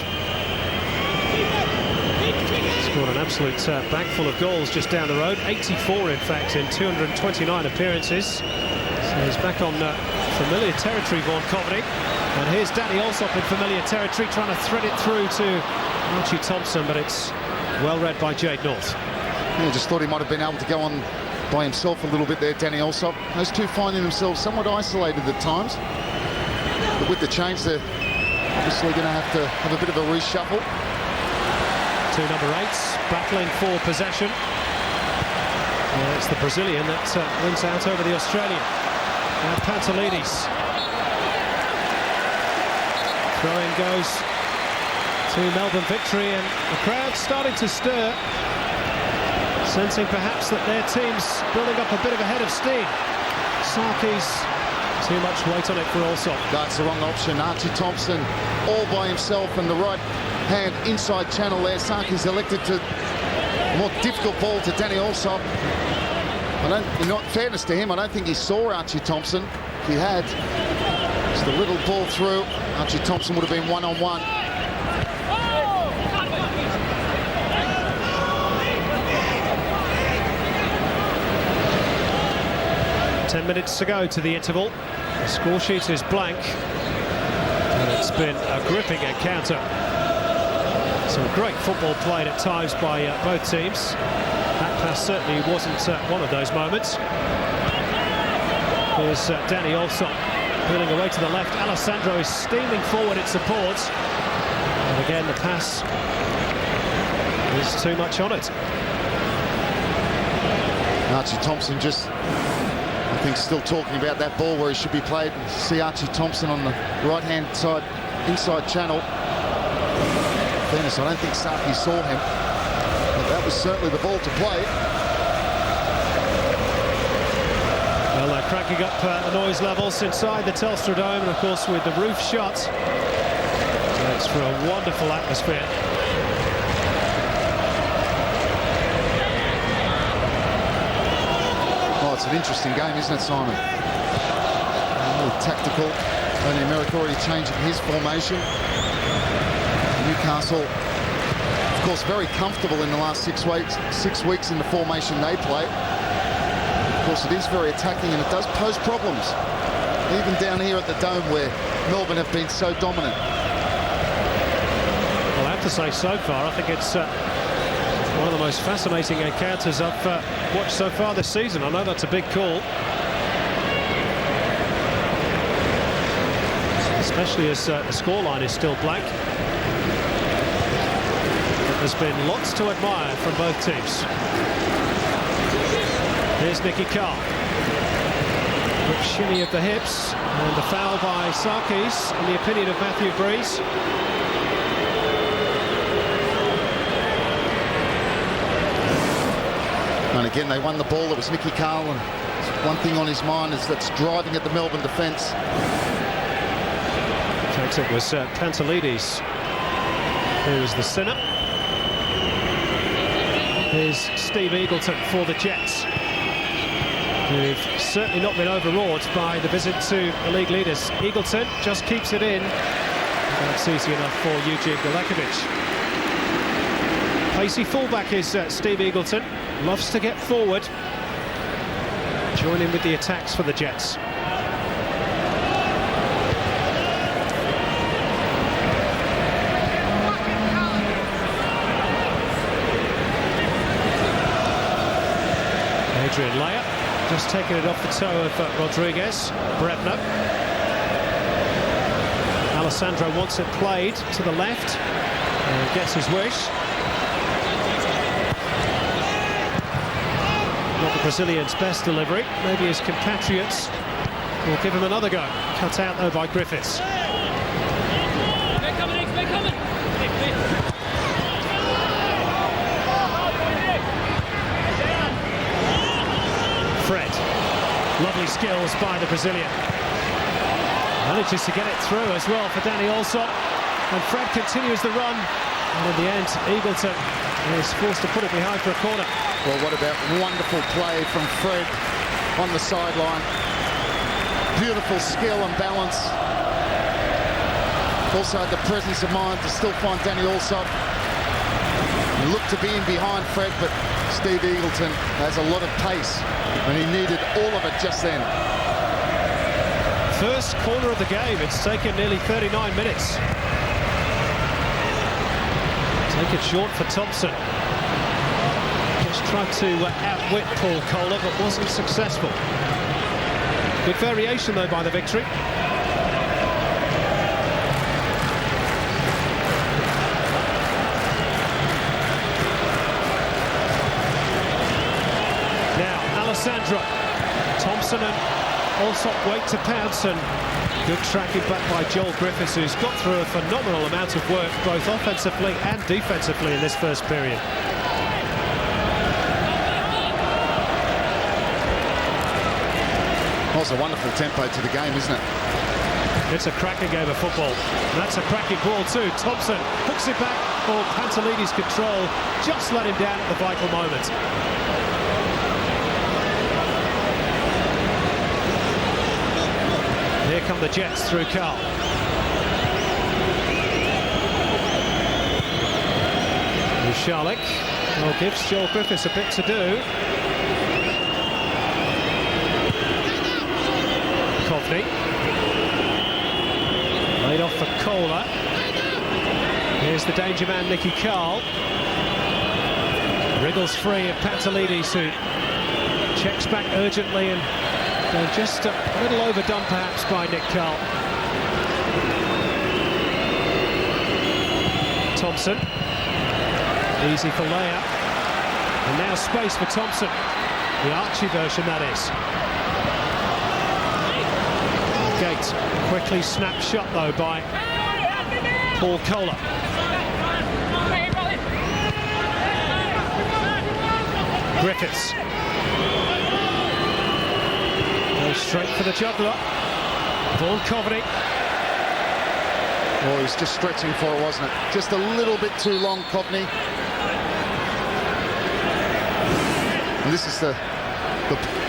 [SPEAKER 1] Scored an absolute bag full of goals just down the road, 84 in fact in 229 appearances. So he's back on familiar territory, Vaughan Coveney. And here's Danny Allsop in familiar territory, trying to thread it through to Archie Thompson, but it's well read by Jade North.
[SPEAKER 2] Yeah, just thought he might have been able to go on by himself a little bit there, Danny Allsop. Those two finding themselves somewhat isolated at times. But with the change, they're obviously going to have a bit of a reshuffle.
[SPEAKER 1] Two number 8s battling for possession. It's the Brazilian that wins out over the Australian. Now Pantelides. Throw-in goes to Melbourne victory, and the crowd starting to stir, sensing perhaps that their team's building up a bit of a head of steam. Sarki's too much weight on it for Allsop.
[SPEAKER 2] That's the wrong option. Archie Thompson all by himself in the right hand inside channel there. Sarki's elected to a more difficult ball to Danny Allsop. In fairness to him, I don't think he saw Archie Thompson. If he had, just a little ball through, Archie Thompson would have been one-on-one.
[SPEAKER 1] 10 minutes to go to the interval. The score sheet is blank, and it's been a gripping encounter. Some great football played at times by both teams. That pass certainly wasn't one of those moments. Here's Danny Allsop peeling away to the left. Alessandro is steaming forward in support. And again, the pass is too much on it.
[SPEAKER 2] Archie Thompson just, I think, still talking about that ball where he should be played. See Archie Thompson on the right-hand side, inside channel. In fairness, I don't think Saki saw him, but that was certainly the ball to play.
[SPEAKER 1] Well, they're cranking up the noise levels inside the Telstra Dome, and of course with the roof shut, it's for a wonderful atmosphere.
[SPEAKER 2] Oh, it's an interesting game, isn't it, Simon? Really tactical. Tony America already changing his formation. Newcastle, of course, very comfortable in the last 6 weeks in the formation they play. Of course, it is very attacking, and it does pose problems, even down here at the Dome, where Melbourne have been so dominant.
[SPEAKER 1] Well, I have to say, so far, I think it's one of the most fascinating encounters I've watched so far this season. I know that's a big call, especially as the scoreline is still blank. There's been lots to admire from both teams. Here's Nicky Carr. Quick shimmy of the hips, and the foul by Sarkis, in the opinion of Matthew Breeze.
[SPEAKER 2] And again, they won the ball. It was Nicky Carr, and one thing on his mind is that's driving at the Melbourne defence.
[SPEAKER 1] In fact, it was Pantelides who was the sinner. Here's Steve Eagleton for the Jets, who've certainly not been overawed by the visit to the league leaders. Eagleton just keeps it in. That's easy enough for Eugene Galekovic. Pacey fullback is Steve Eagleton. Loves to get forward. Join in with the attacks for the Jets. Adrian Leia just taking it off the toe of Rodriguez. Brebner. Alessandro wants it played to the left and gets his wish. Not the Brazilian's best delivery. Maybe his compatriots will give him another go. Cut out though by Griffiths. Fred. Lovely skills by the Brazilian. Manages to get it through as well for Danny Allsop. And Fred continues the run. And in the end, Eagleton is forced to put it behind for a corner.
[SPEAKER 4] Well, what about wonderful play from Fred on the sideline. Beautiful skill and balance. Also had the presence of mind to still find Danny Allsop. He looked to be in behind Fred, but Steve Eagleton has a lot of pace, and he needed all of it just then.
[SPEAKER 1] First corner of the game. It's taken nearly 39 minutes. Take it short for Thompson. Just tried to outwit Paul Kohler, but wasn't successful. Good variation, though, by the Victory. Now, Alessandro. Thompson and Allsop wait to pounce, and good tracking back by Joel Griffiths, who's got through a phenomenal amount of work, both offensively and defensively in this first period.
[SPEAKER 4] Well, it's a wonderful tempo to the game, isn't it?
[SPEAKER 1] It's a cracking game of football. And that's a cracking ball too. Thompson hooks it back. Oh, Pantelides' control just let him down at the vital moment. Here come the Jets through Carl. Charlotte gives Joel Griffiths a bit to do. Coveney. Laid off for Kohler. Here's the danger man, Nicky Carl. Wriggles free of Pantelides, who checks back urgently, and just a little overdone perhaps by Nick Carl. Thompson. Easy for layup. And now space for Thompson. The Archie version, that is. Gate. Quickly snapped shot, though, by Paul Kohler. Griffiths. Goes straight for the juggler. Vaughan Coveney.
[SPEAKER 4] Oh, he was just stretching for it, wasn't it? Just a little bit too long, Coveney. And this is the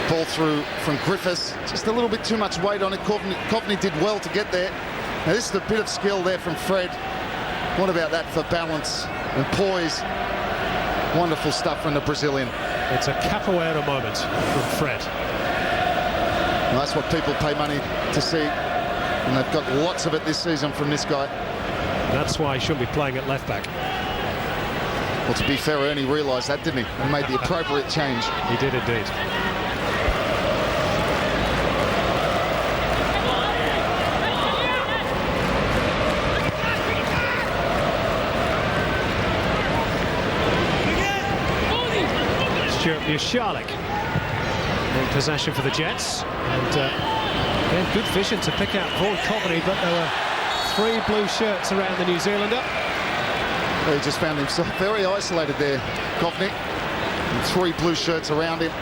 [SPEAKER 4] ball through from Griffiths. Just a little bit too much weight on it. Coveney did well to get there. Now this is a bit of skill there from Fred. What about that for balance and poise? Wonderful stuff from the Brazilian.
[SPEAKER 1] It's a capoeira moment from Fred.
[SPEAKER 4] And that's what people pay money to see. And they've got lots of it this season from this guy.
[SPEAKER 1] That's why he shouldn't be playing at left back.
[SPEAKER 4] Well, to be fair, Ernie realised that, didn't he? And made the appropriate change.
[SPEAKER 1] He did indeed. Stuart Bushalik in possession for the Jets. And again, good vision to pick out Vaughan Coveney, but there were 3 blue shirts around the New Zealander.
[SPEAKER 4] Well, he just found himself very isolated there, Coveney. And 3 blue shirts around him.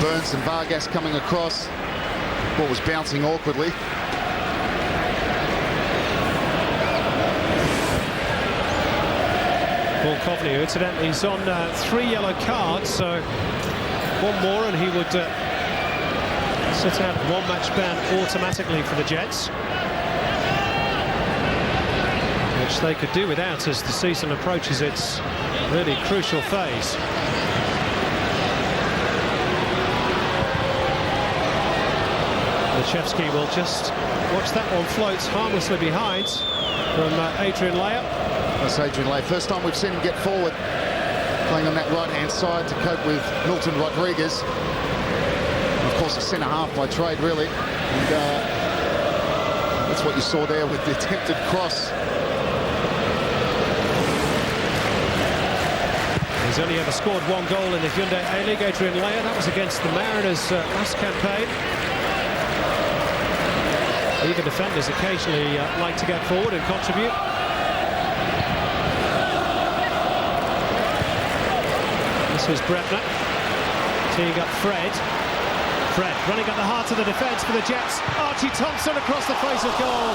[SPEAKER 4] Burns and Vargas coming across. Ball was bouncing awkwardly.
[SPEAKER 1] Vaughan Coveney, who incidentally is on 3 yellow cards, so one more and he would sit out 1 match ban automatically for the Jets, which they could do without as the season approaches its really crucial phase. Lechevsky will just watch that one float harmlessly behind from Adrian Leyer.
[SPEAKER 4] That's Adrian Leyer. First time we've seen him get forward, playing on that right-hand side to cope with Milton Rodriguez. Of course, a centre-half by trade, really. And that's what you saw there with the attempted cross.
[SPEAKER 1] He's only ever scored 1 goal in the Hyundai A-League, Adrian Leyer. That was against the Mariners last campaign. Even defenders occasionally like to get forward and contribute. This was Brebner teeing up Fred. Fred running at the heart of the defence for the Jets. Archie Thompson across the face of goal.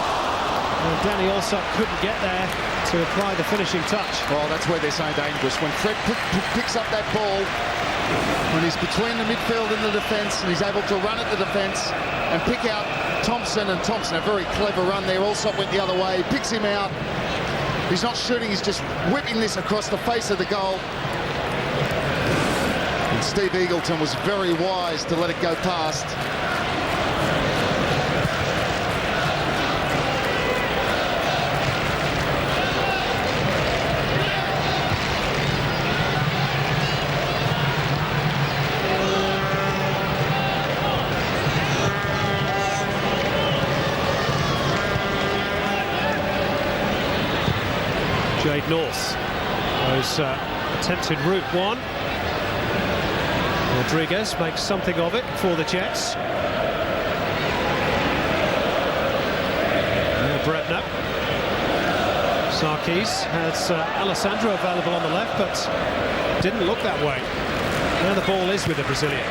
[SPEAKER 1] And Danny Allsop couldn't get there to apply the finishing touch.
[SPEAKER 4] Well, that's where they're so dangerous. When Fred picks up that ball, when he's between the midfield and the defence, and he's able to run at the defence and pick out Thompson, and Thompson, a very clever run there. Allsop went the other way, picks him out. He's not shooting, he's just whipping this across the face of the goal. And Steve Eagleton was very wise to let it go past.
[SPEAKER 1] Jade North goes attempted route one. Rodriguez makes something of it for the Jets. Brebner. Sarkis has Alessandro available on the left, but didn't look that way. Now the ball is with the Brazilian.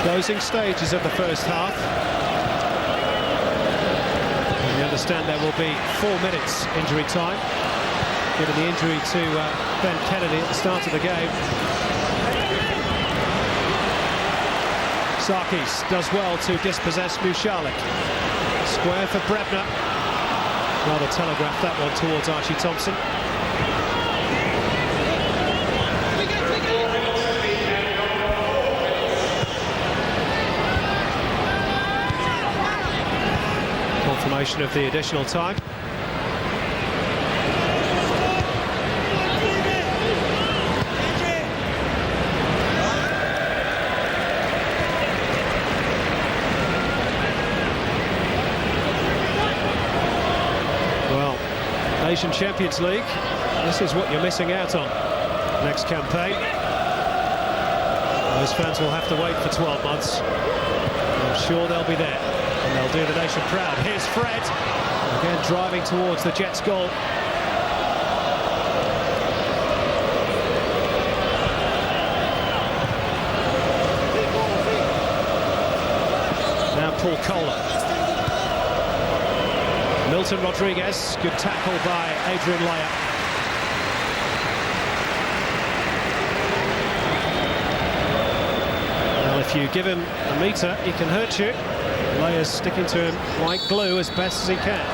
[SPEAKER 1] Closing stages of the first half. We understand there will be 4 minutes injury time, given the injury to Ben Kennedy at the start of the game. Sarkis does well to dispossess Mushalik. Square for Brebner. Rather telegraphed that one towards Archie Thompson. Confirmation of the additional time. Well, Asian Champions League, this is what you're missing out on next campaign. Those fans will have to wait for 12 months. I'm sure they'll be there. And they'll do the nation proud. Here's Fred, again driving towards the Jets' goal. Now Paul Kohler. Milton Rodriguez, good tackle by Adrian Leia. Well, if you give him a metre, he can hurt you. Leia's sticking to him like glue as best as he can.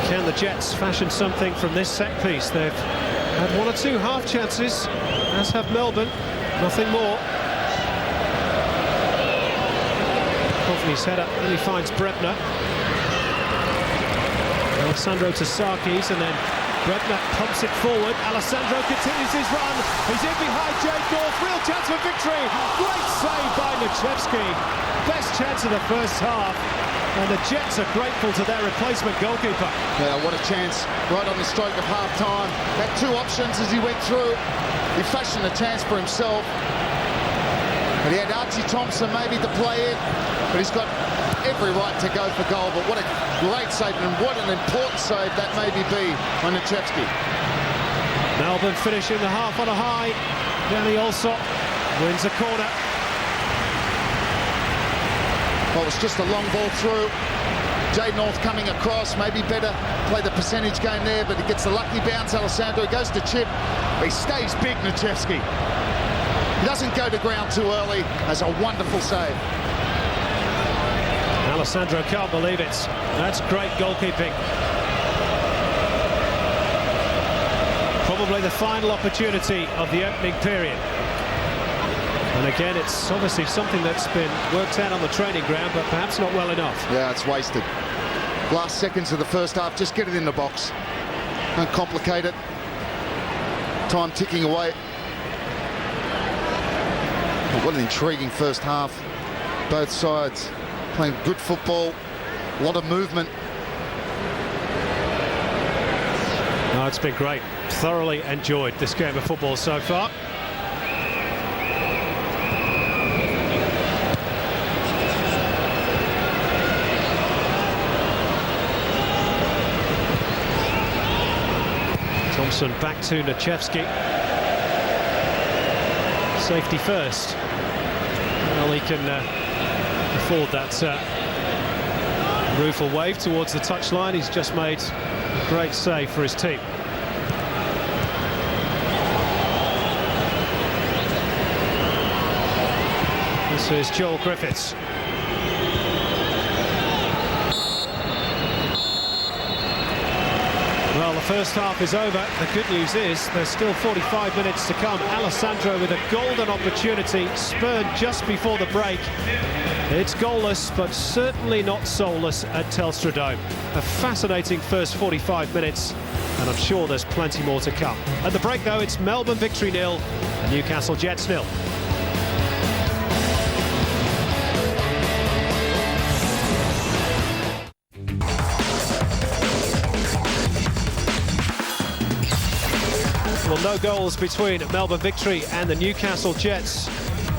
[SPEAKER 1] Can the Jets fashion something from this set piece? They've had 1 or 2 half chances, as have Melbourne. Nothing more. Coveney's header really finds Brebner. Alessandro to Sarkis, and then Brebner pumps it forward. Alessandro continues his run. He's in behind Jade North. Real chance for victory. Great save by Nichevsky. Best chance of the first half. And the Jets are grateful to their replacement goalkeeper.
[SPEAKER 4] Yeah, what a chance right on the stroke of half-time. Had 2 options as he went through. He fashioned a chance for himself. But he had Archie Thompson maybe to play in. But he's got every right to go for goal. But what a great save, and what an important save that maybe be on Nichevsky.
[SPEAKER 1] Melbourne finishing the half on a high. Danny Allsop wins a corner.
[SPEAKER 4] Well, it was just a long ball through. Jade North coming across, maybe better play the percentage game there, but he gets the lucky bounce. Alessandro goes to chip. He stays big, Nichevsky. He doesn't go to ground too early. That's a wonderful save.
[SPEAKER 1] Alessandro can't believe it. That's great goalkeeping. Probably the final opportunity of the opening period. And again, it's obviously something that's been worked out on the training ground, but perhaps not well enough.
[SPEAKER 4] Yeah, it's wasted. Last seconds of the first half, just get it in the box. Don't complicate it. Time ticking away. But what an intriguing first half. Both sides playing good football, a lot of movement.
[SPEAKER 1] it's been great. Thoroughly enjoyed this game of football so far. Thompson back to Nichevsky. Safety first. Well, he can afford that rueful wave towards the touchline. He's just made a great save for his team. This is Joel Griffiths. Well, the first half is over. The good news is there's still 45 minutes to come. Alessandro with a golden opportunity, spurned just before the break. It's goalless, but certainly not soulless at Telstra Dome. A fascinating first 45 minutes, and I'm sure there's plenty more to come. At the break, though, it's Melbourne victory 0 and Newcastle Jets 0. Well, no goals between Melbourne victory and the Newcastle Jets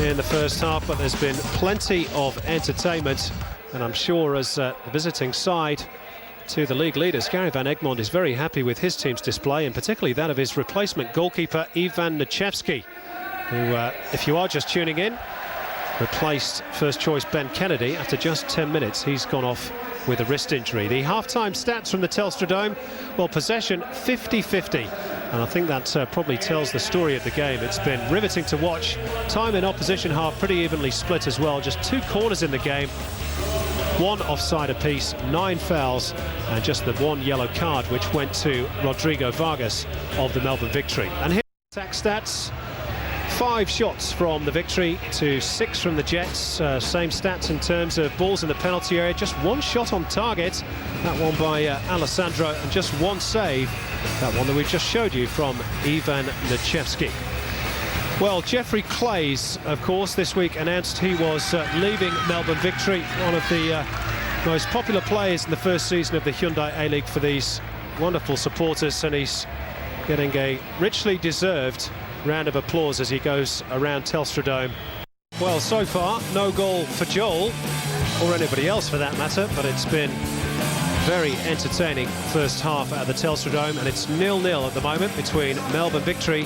[SPEAKER 1] in the first half, but there's been plenty of entertainment, and I'm sure as the visiting side to the league leaders, Gary Van Egmond is very happy with his team's display, and particularly that of his replacement goalkeeper Ivan Nichevsky, who, if you are just tuning in, replaced first choice Ben Kennedy. After just 10 minutes, he's gone off with a wrist injury. The half-time stats from the Telstra Dome, well, possession 50-50. And I think that probably tells the story of the game. It's been riveting to watch. Time in opposition half pretty evenly split as well. Just 2 corners in the game. 1 offside apiece, 9 fouls, and just the 1 yellow card, which went to Rodrigo Vargas of the Melbourne victory. And here are attack stats. 5 shots from the victory to 6 from the Jets. Same stats in terms of balls in the penalty area. Just 1 shot on target. That one by Alessandro, and just 1 save. That one that we just showed you from Ivan Nichevsky. Well, Jeffrey Clays, of course, this week announced he was leaving Melbourne victory. One of the most popular players in the first season of the Hyundai A-League for these wonderful supporters, and he's getting a richly deserved round of applause as he goes around Telstra Dome. Well, so far, no goal for Joel, or anybody else for that matter, but it's been very entertaining first half at the Telstra Dome, and it's 0-0 at the moment between Melbourne victory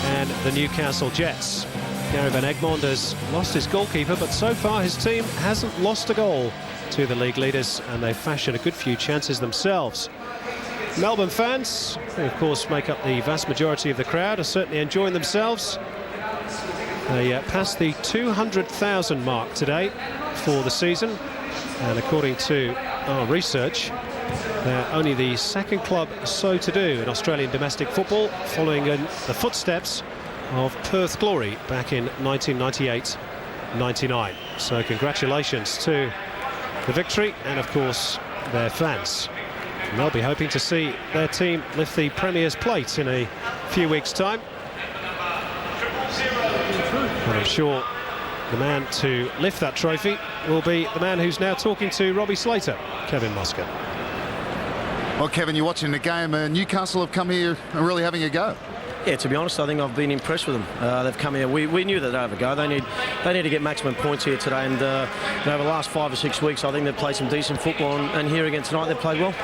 [SPEAKER 1] and the Newcastle Jets. Gary Van Egmond has lost his goalkeeper, but so far his team hasn't lost a goal to the league leaders, and they've fashioned a good few chances themselves. Melbourne fans, who of course make up the vast majority of the crowd, are certainly enjoying themselves. They passed the 200,000 mark today for the season, and according to our research, they're only the second club so to do in Australian domestic football, following in the footsteps of Perth Glory back in 1998-99. So congratulations to the victory and of course their fans. And they'll be hoping to see their team lift the Premier's plate in a few weeks' time. And I'm sure the man to lift that trophy will be the man who's now talking to Robbie Slater, Kevin Muscat.
[SPEAKER 4] Well, Kevin, you're watching the game. Newcastle have come here and really having a go.
[SPEAKER 5] Yeah, to be honest, I think I've been impressed with them. They've come here. We knew that they'd have a go. They need to get maximum points here today. And over the last 5 or 6 weeks, I think they've played some decent football. And here again tonight, they've played well.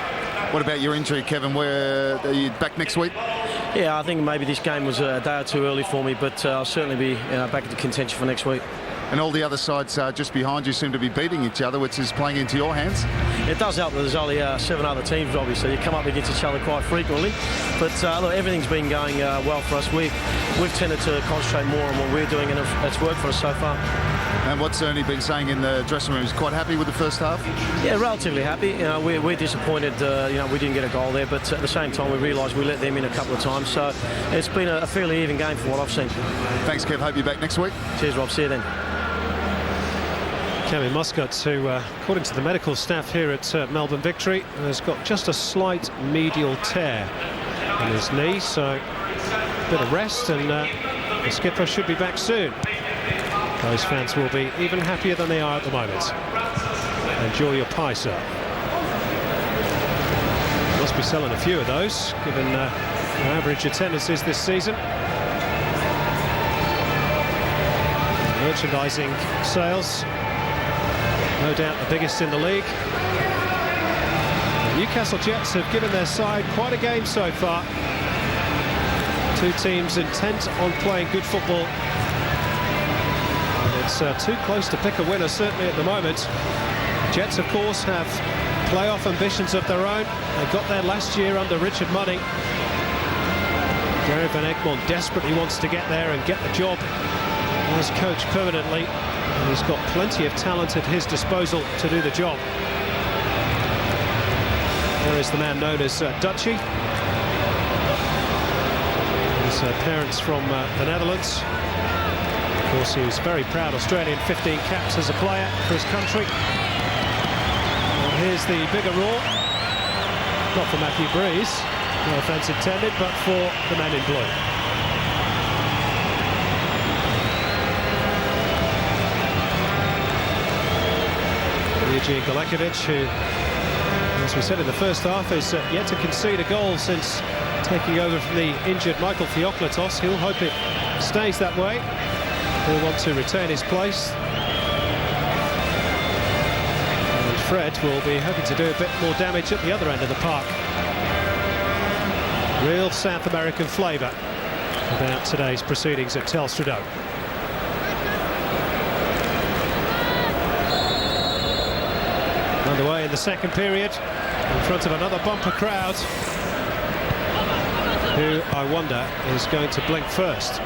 [SPEAKER 4] What about your injury, Kevin? Where are you back next week?
[SPEAKER 5] Yeah, I think maybe this game was a day or two early for me, but I'll certainly be back into contention for next week.
[SPEAKER 4] And all the other sides just behind you seem to be beating each other, which is playing into your hands.
[SPEAKER 5] It does help that there's only 7 other teams, Robbie, so you come up against each other quite frequently. But look, everything's been going well for us. We've tended to concentrate more on what we're doing, and it's worked for us so far.
[SPEAKER 4] And what's Ernie been saying in the dressing room? He's quite happy with the first half?
[SPEAKER 5] Yeah, relatively happy. We're disappointed, we didn't get a goal there, but at the same time we realised we let them in a couple of times. So it's been a fairly even game from what I've seen.
[SPEAKER 4] Thanks, Kev. Hope you're back next week.
[SPEAKER 5] Cheers, Rob. See you then.
[SPEAKER 1] Kevin Muscat, who, according to the medical staff here at Melbourne Victory, has got just a slight medial tear in his knee, so a bit of rest, and the skipper should be back soon. Those fans will be even happier than they are at the moment. Enjoy your pie, sir. Must Must be selling a few of those, given our average attendances this season. Merchandising sales, no doubt the biggest in the league. The Newcastle Jets have given their side quite a game so far. Two teams intent on playing good football. And it's too close to pick a winner, certainly at the moment. The Jets, of course, have playoff ambitions of their own. They got there last year under Richard Money. Gary Van Egmond desperately wants to get there and get the job as coach permanently. And he's got plenty of talent at his disposal to do the job. There is the man known as Dutchie. His parents from the Netherlands. Of course, he was very proud Australian, 15 caps as a player for his country. And here's the bigger roar. Not for Matthew Breeze, no offence intended, but for the men in blue. Eugene Galekovic, who, as we said in the first half, is yet to concede a goal since taking over from the injured Michael Theoklitos. He'll hope it stays that way. He'll want to retain his place. And Fred will be hoping to do a bit more damage at the other end of the park. Real South American flavour about today's proceedings at Telstra Dome. Underway in the second period, in front of another bumper crowd, who I wonder is going to blink first.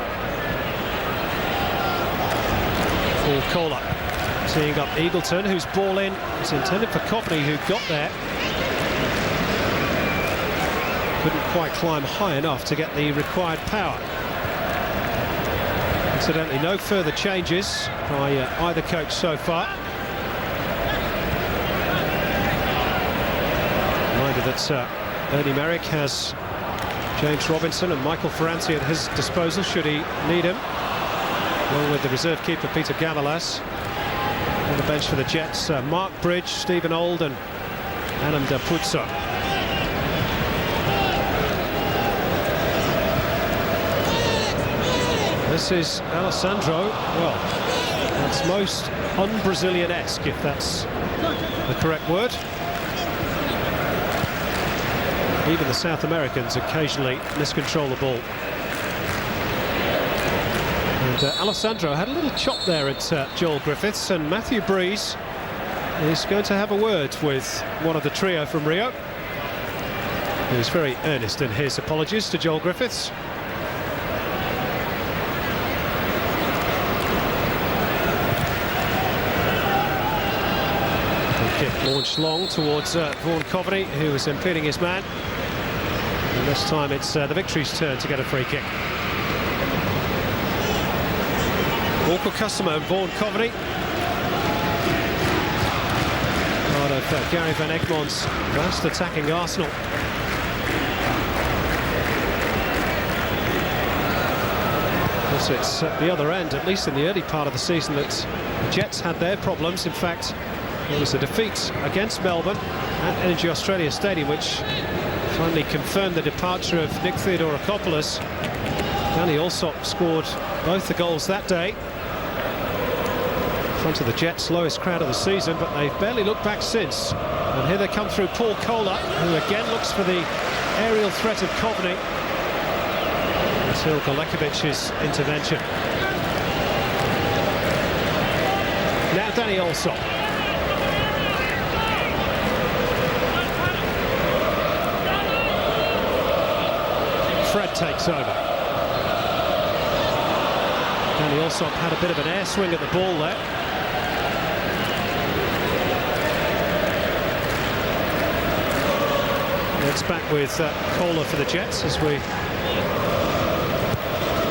[SPEAKER 1] Paul Kohler teeing up Eagleton, whose ball in is intended for Coveney, who got there. Couldn't quite climb high enough to get the required power. Incidentally, no further changes by either coach so far. That Ernie Merrick has James Robinson and Michael Ferranti at his disposal should he need him, along with the reserve keeper Peter Gavalas. On the bench for the Jets, Mark Bridge, Stephen Old and Adam Dapuzzo. This is Alessandro. Well, that's most un-Brazilian-esque, if that's the correct word. Even the South Americans occasionally miscontrol the ball. And Alessandro had a little chop there at Joel Griffiths, and Matthew Breeze is going to have a word with one of the trio from Rio, who's very earnest in his apologies to Joel Griffiths. The kick launched long towards Vaughan Coveney, who was impeding his man. And this time it's the Victory's turn to get a free kick. Awkward customer, Vaughan Coveney. Part of Gary Van Egmond's last attacking Arsenal. Because it's at the other end, at least in the early part of the season, that the Jets had their problems. In fact, it was a defeat against Melbourne at Energy Australia Stadium, which finally confirmed the departure of Nick Theodorakopoulos. Danny Allsop scored both the goals that day. In front of the Jets' lowest crowd of the season, but they've barely looked back since. And here they come through Paul Kohler, who again looks for the aerial threat of Coveney until Galekovic's intervention. Now Danny Allsop. Fred takes over. Danny Allsop had a bit of an air swing at the ball there. It's back with Kohler for the Jets as we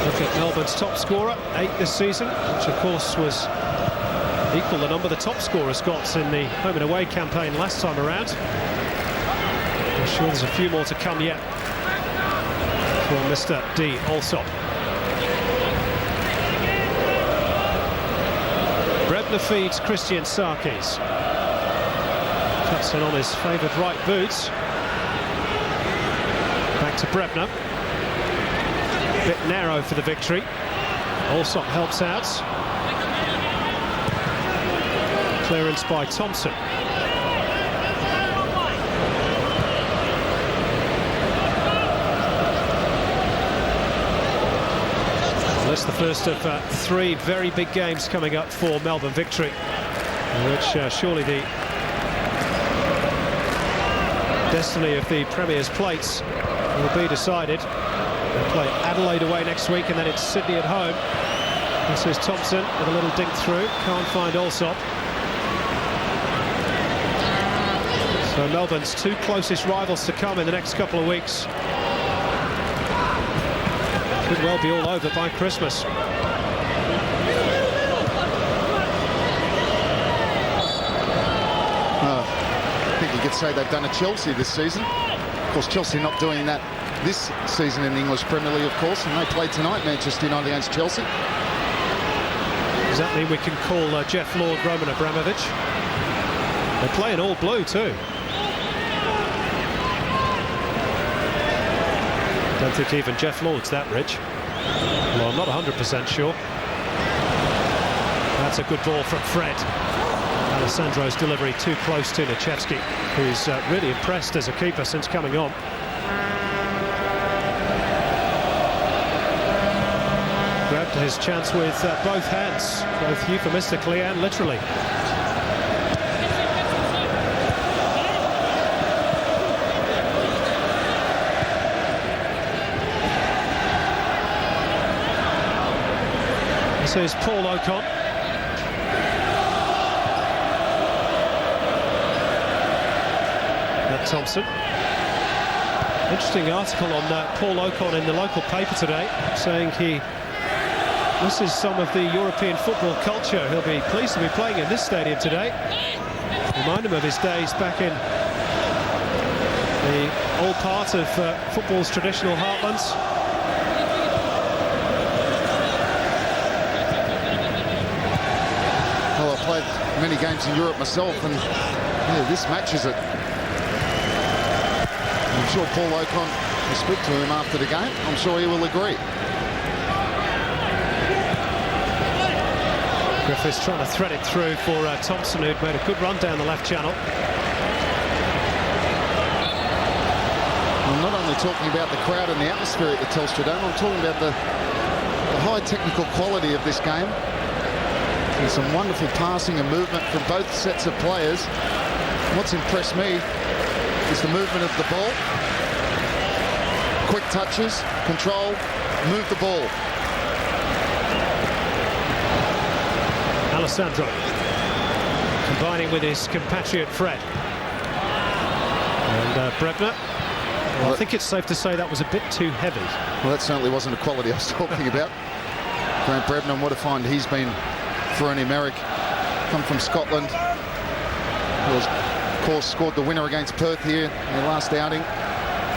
[SPEAKER 1] look at Melbourne's top scorer, 8 this season, which of course was equal the number the top scorers got in the home and away campaign last time around. I'm sure there's a few more to come yet for Mr. D. Allsop. Brebner feeds Christian Sarkis. Cuts in on his favoured right boot. to Brebner. Bit narrow for the victory. Allsop helps out. Clearance by Thompson. That's the first of 3 very big games coming up for Melbourne Victory, in which surely the destiny of the Premier's plates will be decided. They'll play Adelaide away next week, and then it's Sydney at home. This is Thompson with a little dink through, can't find Allsop. So Melbourne's 2 closest rivals to come in the next couple of weeks. Could well be all over by Christmas.
[SPEAKER 4] I think you could say they've done a Chelsea this season. Of course, Chelsea not doing that this season in the English Premier League, of course, and they play tonight, Manchester United against Chelsea.
[SPEAKER 1] Does that mean we can call Jeff Lord Roman Abramovich? They're playing all blue too. Don't think even Jeff Lord's that rich. Well, I'm not 100% sure. That's a good ball from Fred. Alessandro's delivery too close to Nichevsky, who's really impressed as a keeper since coming on. Grabbed his chance with both hands, both euphemistically and literally. This is Paul Ocon. Thompson. Interesting article on Paul Ocon in the local paper today, saying he misses some of the European football culture. He'll be pleased to be playing in this stadium today. Remind him of his days back in the old part of football's traditional heartlands.
[SPEAKER 4] Well, I've played many games in Europe myself, and this matches it. I'm sure Paul Ocon will speak to him after the game. I'm sure he will agree.
[SPEAKER 1] Griffiths trying to thread it through for Thompson, who'd made a good run down the left channel.
[SPEAKER 4] I'm not only talking about the crowd and the atmosphere at the Telstra Dome, I'm talking about the high technical quality of this game. There's some wonderful passing and movement from both sets of players. What's impressed me is the movement of the ball. Quick touches, control, move the ball.
[SPEAKER 1] Alessandro combining with his compatriot Fred. And Brebner. Well, I think it's safe to say that was a bit too heavy.
[SPEAKER 4] Well, that certainly wasn't the quality I was talking about. Grant Brebner, what a find he's been for Ernie Merrick. Come from Scotland. He was, of course, scored the winner against Perth here in their last outing,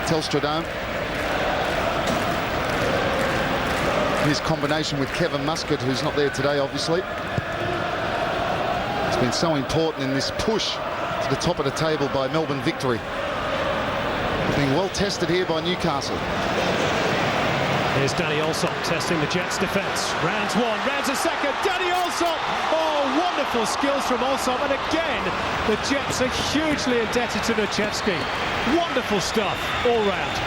[SPEAKER 4] Telstra Dome. His combination with Kevin Muscat, who's not there today, obviously. It's been so important in this push to the top of the table by Melbourne Victory. Being well tested here by Newcastle.
[SPEAKER 1] Here's Danny Allsop testing the Jets' defence. Rounds one, rounds a second. Danny Allsop! Oh, wonderful skills from Allsop. And again, the Jets are hugely indebted to Nichevsky. Wonderful stuff all round.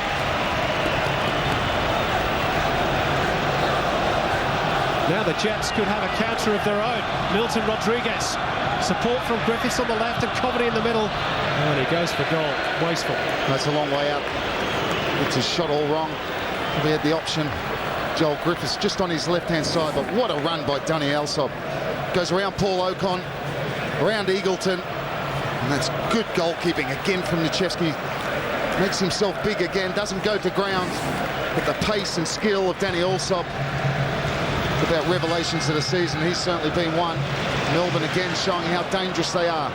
[SPEAKER 1] Now the Jets could have a counter of their own. Milton Rodriguez. Support from Griffiths on the left and Comedy in the middle. And he goes for goal. Wasteful.
[SPEAKER 4] That's a long way out. It's a shot all wrong. We had the option. Joel Griffiths just on his left-hand side, but what a run by Danny Allsop. Goes around Paul Ocon, around Eagleton, and that's good goalkeeping again from Nichevsky. Makes himself big again, doesn't go to ground, but the pace and skill of Danny Allsop. About revelations of the season, he's certainly been one. Melbourne again showing how dangerous they are.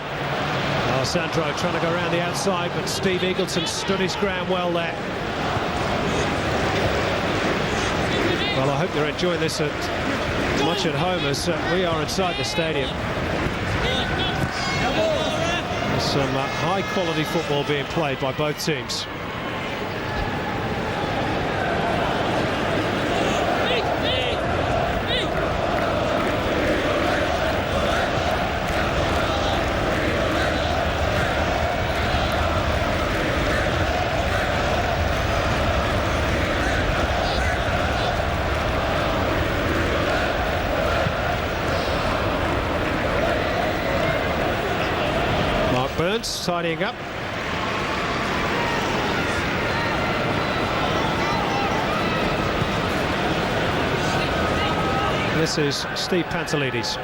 [SPEAKER 1] Alessandro trying to go around the outside, but Steve Eagleton stood his ground well there. Well, I hope you're enjoying this as much at home as we are inside the stadium. There's some high-quality football being played by both teams. Burns tidying up. This is Steve Pantelides.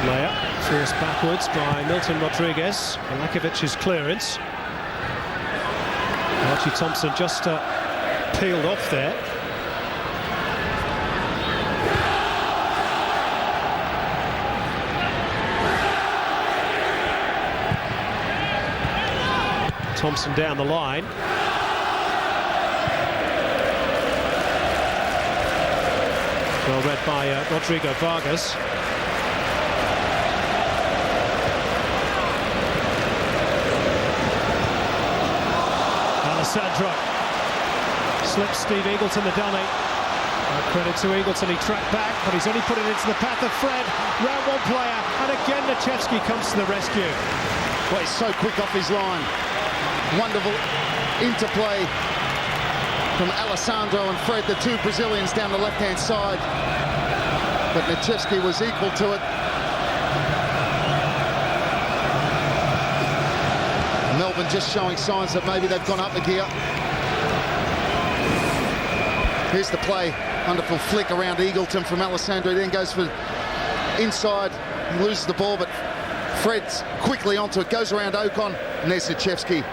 [SPEAKER 1] Layup forced backwards by Milton Rodriguez. Lakovic's clearance. Archie Thompson just peeled off there. Thompson down the line. Well read by Rodrigo Vargas. Alessandro slips Steve Eagleton the dummy. Credit to Eagleton, he tracked back, but he's only put it into the path of Fred. Round one player, and again Nichevsky comes to the rescue.
[SPEAKER 4] Well, he's so quick off his line. Wonderful interplay from Alessandro and Fred, the two Brazilians down the left-hand side. But Nichevsky was equal to it. Melbourne just showing signs that maybe they've gone up a gear. Here's the play. Wonderful flick around Eagleton from Alessandro. He then goes for inside. He loses the ball, but Fred's quickly onto it. Goes around Ocon, and there's Nichevsky.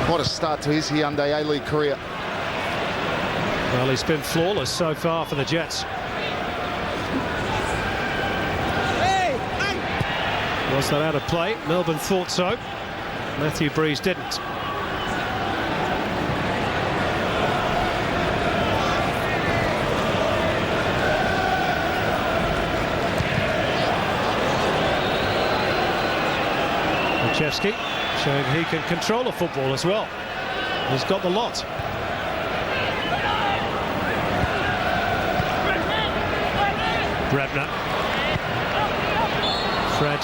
[SPEAKER 4] What a start to his Hyundai A-League career.
[SPEAKER 1] Well, he's been flawless so far for the Jets. Was that out of play? Melbourne thought so. Matthew Breeze didn't. Nichevsky showing he can control a football as well. He's got the lot. Brebner. Fred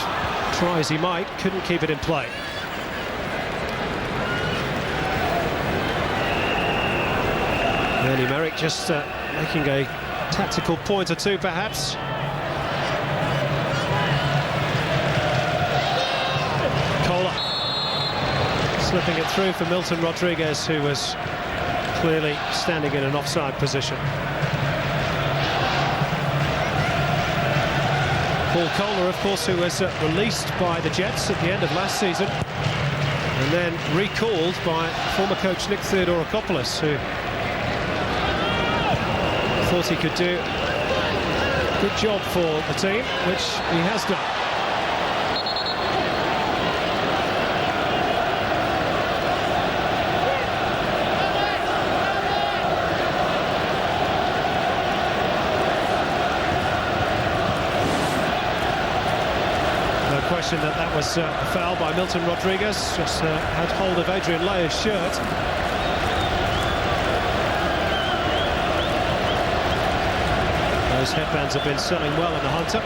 [SPEAKER 1] try as he might, couldn't keep it in play. Ernie Merrick just making a tactical point or two perhaps. Kohler slipping it through for Milton Rodriguez, who was clearly standing in an offside position. Paul Kohler, of course, who was released by the Jets at the end of last season and then recalled by former coach Nick Theodorakopoulos, who thought he could do a good job for the team, which he has done. Question that was a foul by Milton Rodriguez. Just had hold of Adrian Leah's shirt. Those headbands have been selling well in the Hunter.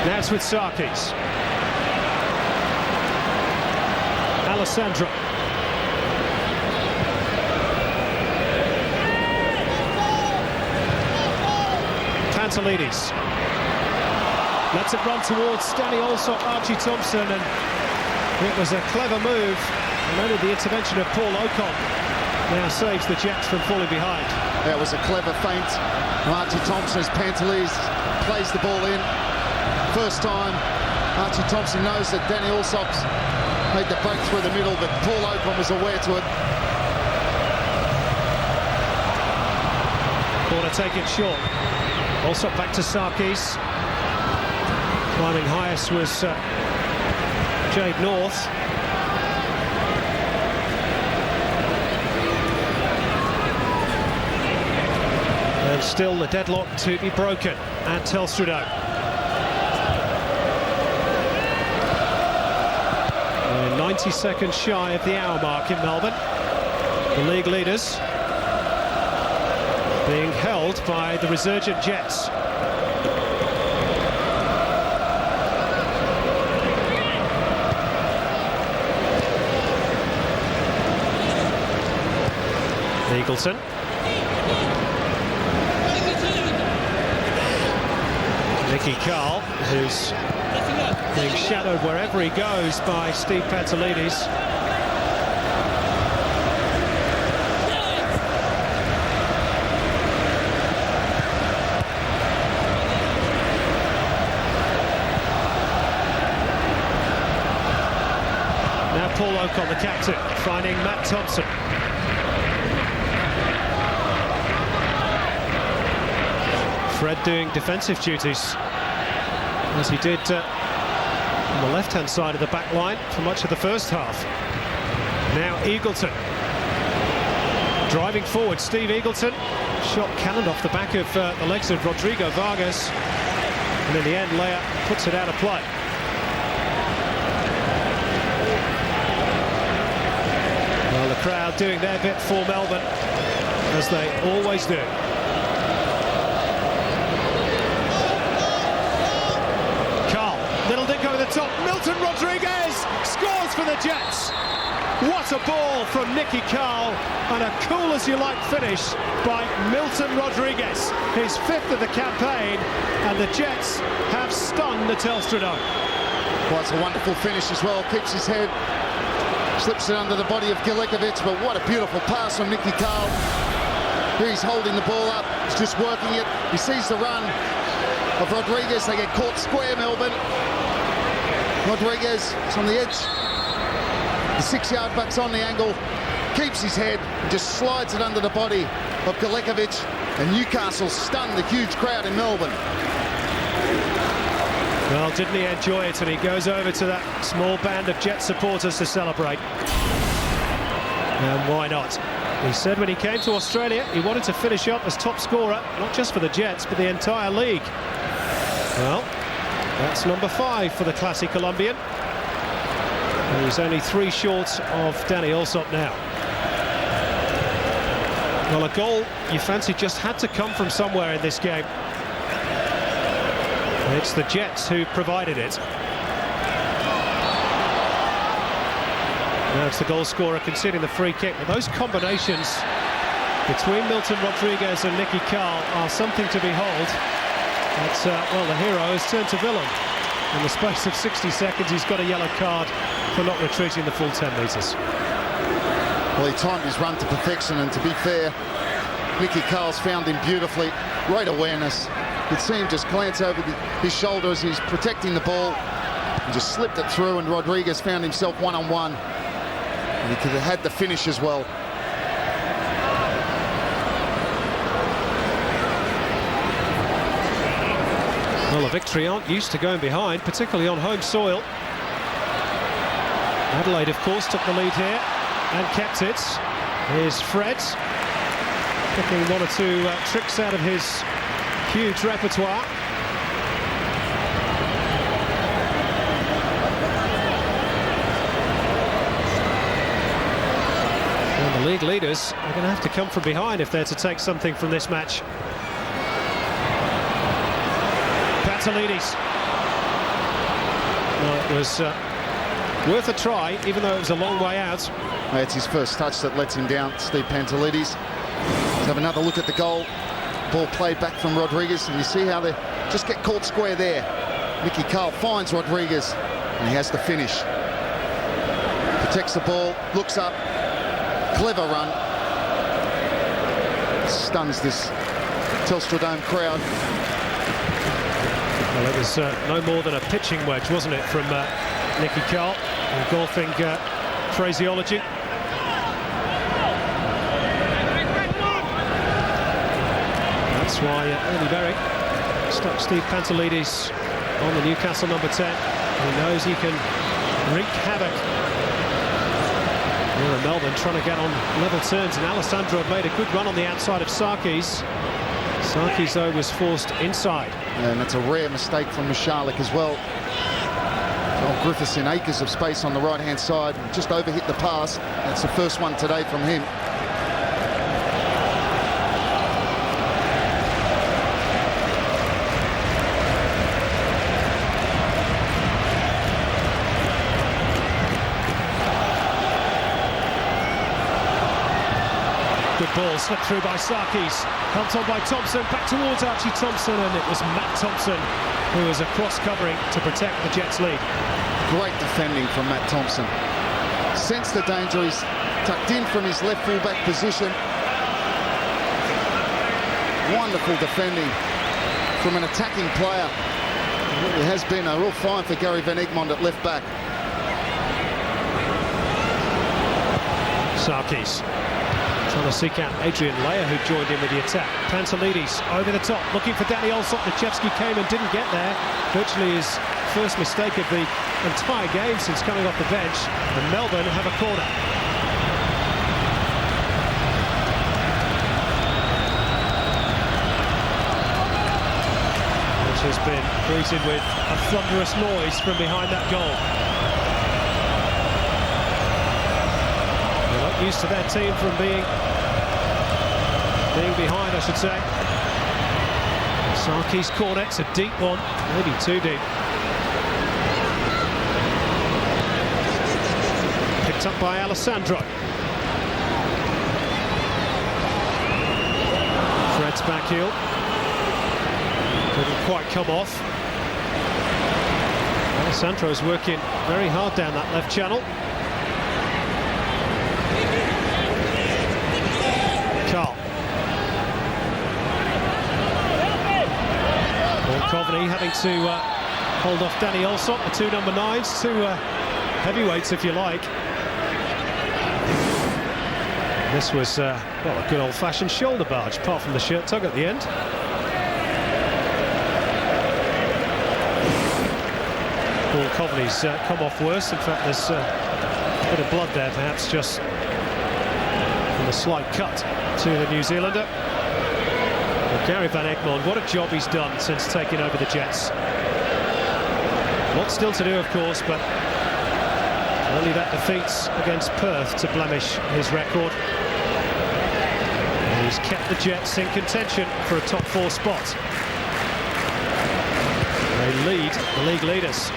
[SPEAKER 1] Now it's with Sarkis. Alessandro. Pantelides lets it run towards Danny Allsop, Archie Thompson, and it was a clever move, and only the intervention of Paul Ocon now saves the Jets from falling behind.
[SPEAKER 4] That was a clever feint from Archie Thompson as Pantelides plays the ball in. First time Archie Thompson knows that Danny Allsop's made the break through the middle, but Paul Ocon was aware to it.
[SPEAKER 1] Corner taken short. Also back to Sarkis. Climbing highest was Jade North. And still the deadlock to be broken at Telstra Dome. We're 90 seconds shy of the hour mark in Melbourne. The league leaders being held by the resurgent Jets. Eagleton. Nicky Carl, who's being shadowed wherever he goes by Steve Pantelides. Now Paul Ocon, the captain, finding Matt Thompson. Fred doing defensive duties, as he did on the left-hand side of the back line for much of the first half. Now Eagleton. Driving forward, Steve Eagleton. Shot cannoned off the back of the legs of Rodrigo Vargas. And in the end, Leia puts it out of play. Well, the crowd doing their bit for Melbourne, as they always do. Little dink over the top. Milton Rodriguez scores for the Jets. What a ball from Nicky Carl, and a cool-as-you-like finish by Milton Rodriguez. His 5th of the campaign, and the Jets have stunned the Telstra Dome.
[SPEAKER 4] Well, it's a wonderful finish as well. Keeps his head, slips it under the body of Galekovic, but what a beautiful pass from Nicky Carl. Here he's holding the ball up. He's just working it. He sees the run of Rodriguez. They get caught square, Melbourne. Rodriguez is on the edge. The 6-yard buck's on the angle. Keeps his head and just slides it under the body of Galekovic. And Newcastle stunned the huge crowd in Melbourne.
[SPEAKER 1] Well, didn't he enjoy it? And he goes over to that small band of Jet supporters to celebrate. And why not? He said when he came to Australia, he wanted to finish up as top scorer, not just for the Jets, but the entire league. Well, that's number 5 for the classy Colombian. And he's only 3 short of Danny Allsop now. Well, a goal you fancy just had to come from somewhere in this game. It's the Jets who provided it. Now it's the goal scorer conceding the free kick. But those combinations between Milton Rodriguez and Nicky Carl are something to behold. That's, well, the hero has turned to villain. In the space of 60 seconds, he's got a yellow card for not retreating the full 10 metres.
[SPEAKER 4] Well, he timed his run to perfection, and to be fair, Nicky Carl's found him beautifully. Great awareness. You'd see him just glance over his shoulder as he's protecting the ball and just slipped it through, and Rodriguez found himself one-on-one. And he could have had the finish as well.
[SPEAKER 1] Well, a victory aren't used to going behind, particularly on home soil. Adelaide, of course, took the lead here and kept it. Here's Fred, picking 1 or 2 tricks out of his huge repertoire. And the league leaders are going to have to come from behind if they're to take something from this match. Pantelides. Well, it was worth a try, even though it was a long way out.
[SPEAKER 4] It's his first touch that lets him down, Steve Pantelides. Let's have another look at the goal. Ball played back from Rodriguez, and you see how they just get caught square there. Nicky Carl finds Rodriguez, and he has the finish. Protects the ball, looks up, clever run. Stuns this Telstra Dome crowd.
[SPEAKER 1] Well, it was no more than a pitching wedge, wasn't it, from Nicky Carl, in golfing phraseology. That's why Ernie Berwick stuck Steve Pantelides on the Newcastle number 10. He knows he can wreak havoc. Here in Melbourne trying to get on level terms, and Alessandro made a good run on the outside of Sarkis. Sarkis, though, was forced inside.
[SPEAKER 4] And that's a rare mistake from Michalek as well. Oh, Griffiths in acres of space on the right-hand side, just overhit the pass. That's the first one today from him.
[SPEAKER 1] Good ball slipped through by Sarkis, helped on by Thompson, back towards Archie Thompson, and it was Matt Thompson who was across covering to protect the Jets' lead.
[SPEAKER 4] Great defending from Matt Thompson. Sensed the danger, he's tucked in from his left full-back position. Wonderful defending from an attacking player. It has been a real find for Gary Van Egmond at left back.
[SPEAKER 1] Sarkis trying to seek out Adrian Leia, who joined in with the attack. Pantelides over the top, looking for Danny Olsop. Lechevsky came and didn't get there. Virtually his first mistake of the entire game since coming off the bench. And Melbourne have a corner. Which has been greeted with a thunderous noise from behind that goal. They're not used to their team from being behind, I should say. Sarkis' corner, it's a deep one, maybe too deep. Picked up by Alessandro. Fred's back heel. Couldn't quite come off. Alessandro's working very hard down that left channel. Carl. Coveney having to hold off Danny Olsop, the two number 9s, two heavyweights if you like. This was well, a good old-fashioned shoulder barge, apart from the shirt tug at the end. Paul Coveney's come off worse. In fact, there's a bit of blood there, perhaps just from a slight cut to the New Zealander. Gary Van Egmond, what a job he's done since taking over the Jets. Lots still to do, of course, but only that defeat against Perth to blemish his record. And he's kept the Jets in contention for a top 4 spot. They lead the league leaders.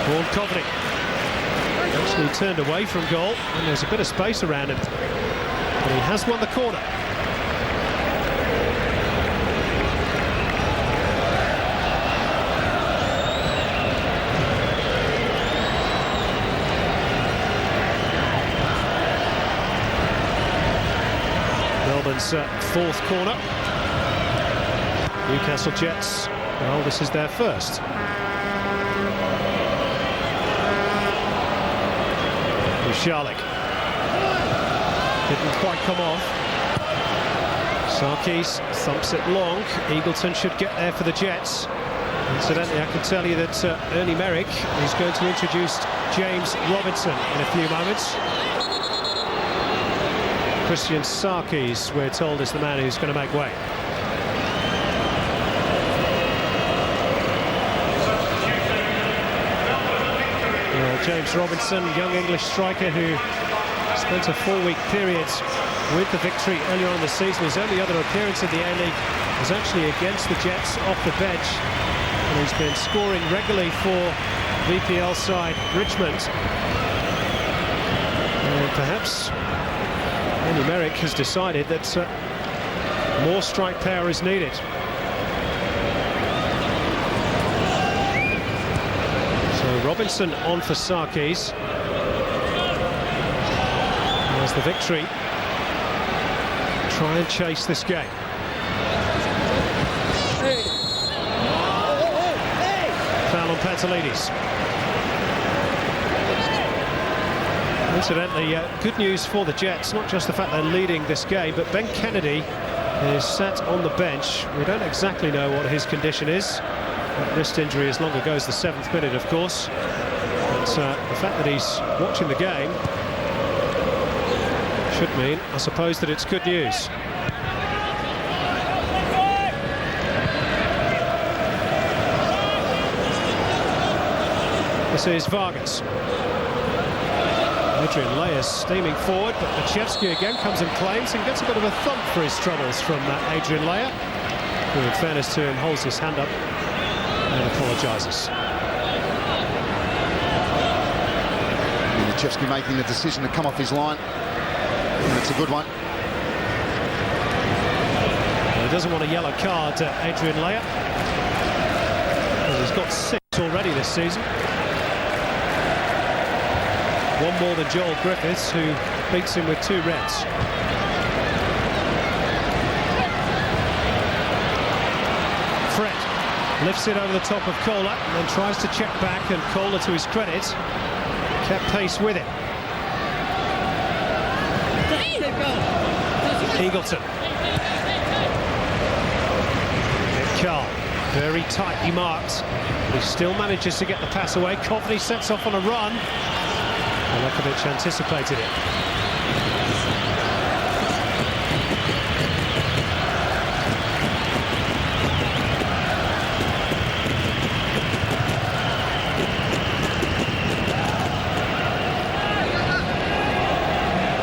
[SPEAKER 1] Paul Coveney actually turned away from goal, and there's a bit of space around him. But he has won the corner. Melbourne's 4th corner. Newcastle Jets, well, this is their first. Charlik didn't quite come off. Sarkis thumps it long. Eagleton should get there for the Jets. Incidentally, I can tell you that Ernie Merrick is going to introduce James Robinson in a few moments. Christian Sarkis, we're told, is the man who's going to make way. Well, James Robinson, young English striker who spent a 4-week period with the Victory earlier on in the season. His only other appearance in the A-League was actually against the Jets off the bench. And he's been scoring regularly for VPL side Richmond. And perhaps Andy Merrick has decided that more strike power is needed. So Robinson on for Sarkis. There's the Victory. Try and chase this game. Foul on Pantelides. Incidentally, good news for the Jets, not just the fact they're leading this game, but Ben Kennedy is sat on the bench. We don't exactly know what his condition is. That wrist injury as long ago as the 7th minute, of course. But the fact that he's watching the game should mean, I suppose, that it's good news. This is Vargas. Adrian Leia steaming forward, but Lechevsky again comes and claims and gets a bit of a thump for his troubles from Adrian Leia, who, in fairness to him, holds his hand up and apologises.
[SPEAKER 4] Lechevsky making the decision to come off his line. That's a good one.
[SPEAKER 1] He doesn't want a yellow card, Adrian Leia. He's got 6 already this season. One more than Joel Griffiths, who beats him with 2 reds. Fred lifts it over the top of Kohler and then tries to check back, and Kohler, to his credit, kept pace with it. Eagleton. Carl, very tightly marked, but he still manages to get the pass away. Coveney sets off on a run. Milekovic anticipated it.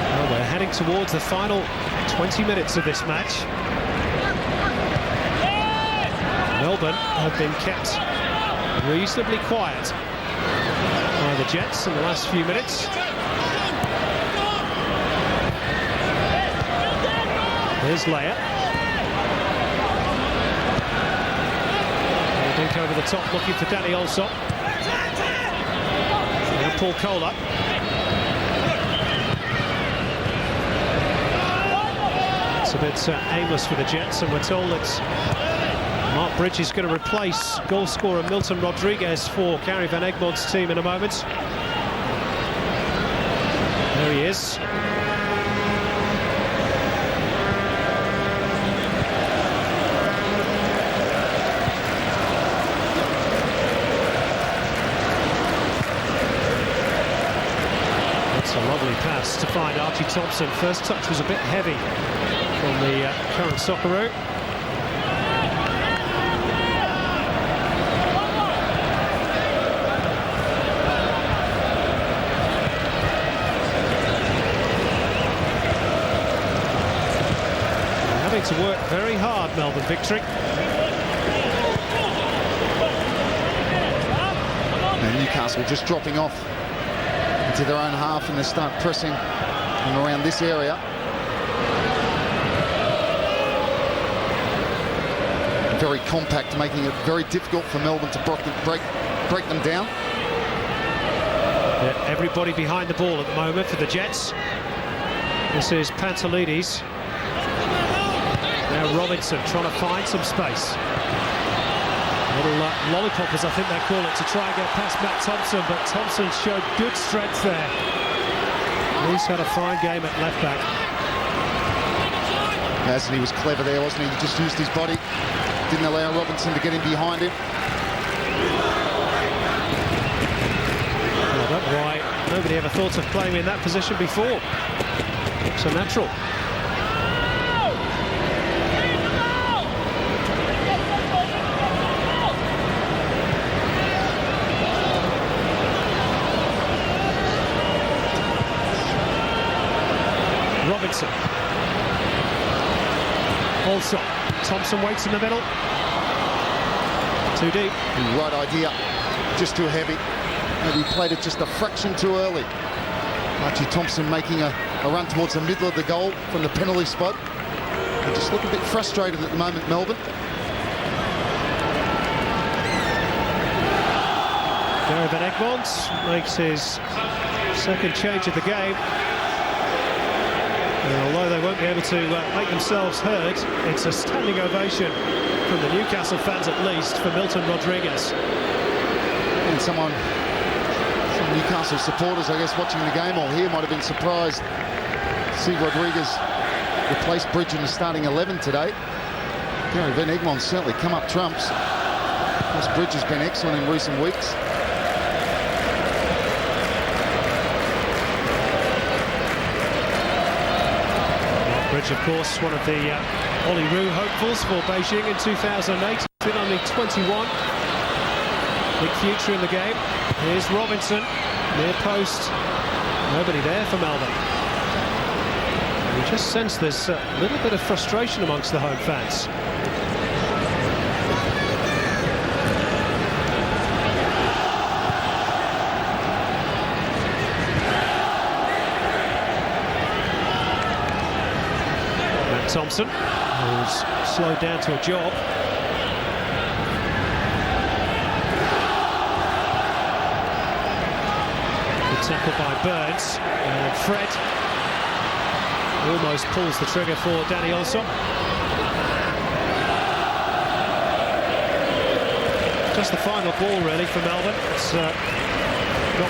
[SPEAKER 1] Well, we're heading towards the final 20 minutes of this match. Melbourne have been kept reasonably quiet by the Jets in the last few minutes. Here's Leia. Dink over the top, looking for Danny Allsop. Now Paul Kohler. It's a bit aimless for the Jets, and we're told that Mark Bridge is going to replace goal scorer Milton Rodriguez for Gary Van Egmont's team in a moment. There he is. That's a lovely pass to find Archie Thompson. First touch was a bit heavy from the current Socceroo. To work very hard, Melbourne victory.
[SPEAKER 4] And Newcastle just dropping off into their own half, and they start pressing from around this area. Very compact, making it very difficult for Melbourne to break them down.
[SPEAKER 1] Yeah, everybody behind the ball at the moment for the Jets. This is Pantelides. Now Robinson trying to find some space. Little lollipoppers, I think they call it, to try and get past Matt Thompson, but Thompson showed good strength there. He's had a fine game at left back.
[SPEAKER 4] He was clever there, wasn't he? He just used his body, didn't allow Robinson to get in behind him.
[SPEAKER 1] Well, that's why nobody ever thought of playing in that position before. Looks a natural. Robinson. Also, Thompson waits in the middle. Too deep.
[SPEAKER 4] Right idea, just too heavy. Maybe he played it just a fraction too early. Archie Thompson making a run towards the middle of the goal from the penalty spot. They just look a bit frustrated at the moment, Melbourne.
[SPEAKER 1] Gary Van Egmond makes his second change of the game. And although they won't be able to make themselves heard, it's a standing ovation from the Newcastle fans, at least, for Milton Rodriguez.
[SPEAKER 4] And some Newcastle supporters, I guess, watching the game or here might have been surprised to see Rodriguez replace Bridge in the starting 11 today. Gary Van Egmond's certainly come up trumps. Of course, Bridge has been excellent in recent weeks.
[SPEAKER 1] Bridge, of course, one of the Ollie Roux hopefuls for Beijing in 2008. He's been only 21. Big future in the game. Here's Robinson, near post. Nobody there for Melbourne. And you just sense there's a little bit of frustration amongst the home fans. Thompson, who's slowed down to a jog. Good tackle by Burns, and Fred almost pulls the trigger for Danny Allsop. Just the final ball really for Melbourne. It's not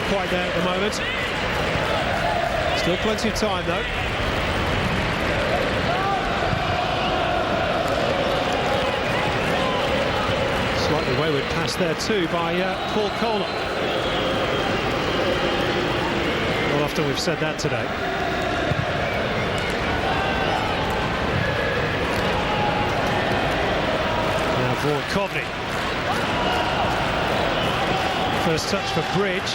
[SPEAKER 1] quite there at the moment. Still plenty of time though. Slightly wayward pass there too by Paul Kohler. Not often we've said that today. Now Vaughan Coveney. First touch for Bridge.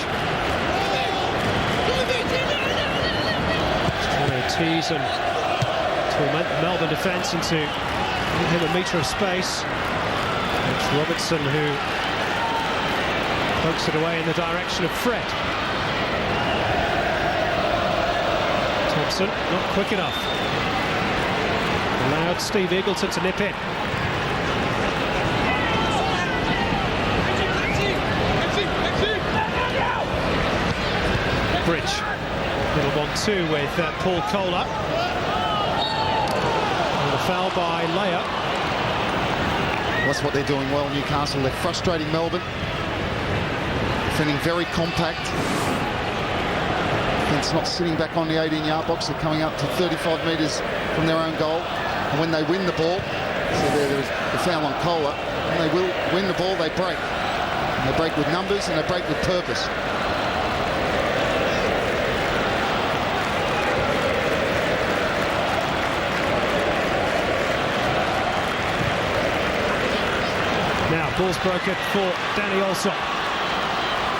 [SPEAKER 1] Trying to tease and torment the Melbourne defence into giving him a metre of space. It's Robertson who pokes it away in the direction of Fred. Thompson not quick enough. Allowed Steve Eagleton to nip in. Bridge, little 1-2 with Paul Kohler. And a foul by Leia.
[SPEAKER 4] That's what they're doing well, Newcastle. They're frustrating Melbourne. Defending very compact. Defence not sitting back on the 18-yard box. They're coming up to 35 metres from their own goal. And when they win the ball, so there's the foul on Kohler, when they will win the ball, they break. And they break with numbers and they break with purpose.
[SPEAKER 1] Now, ball's broken for Danny Allsop.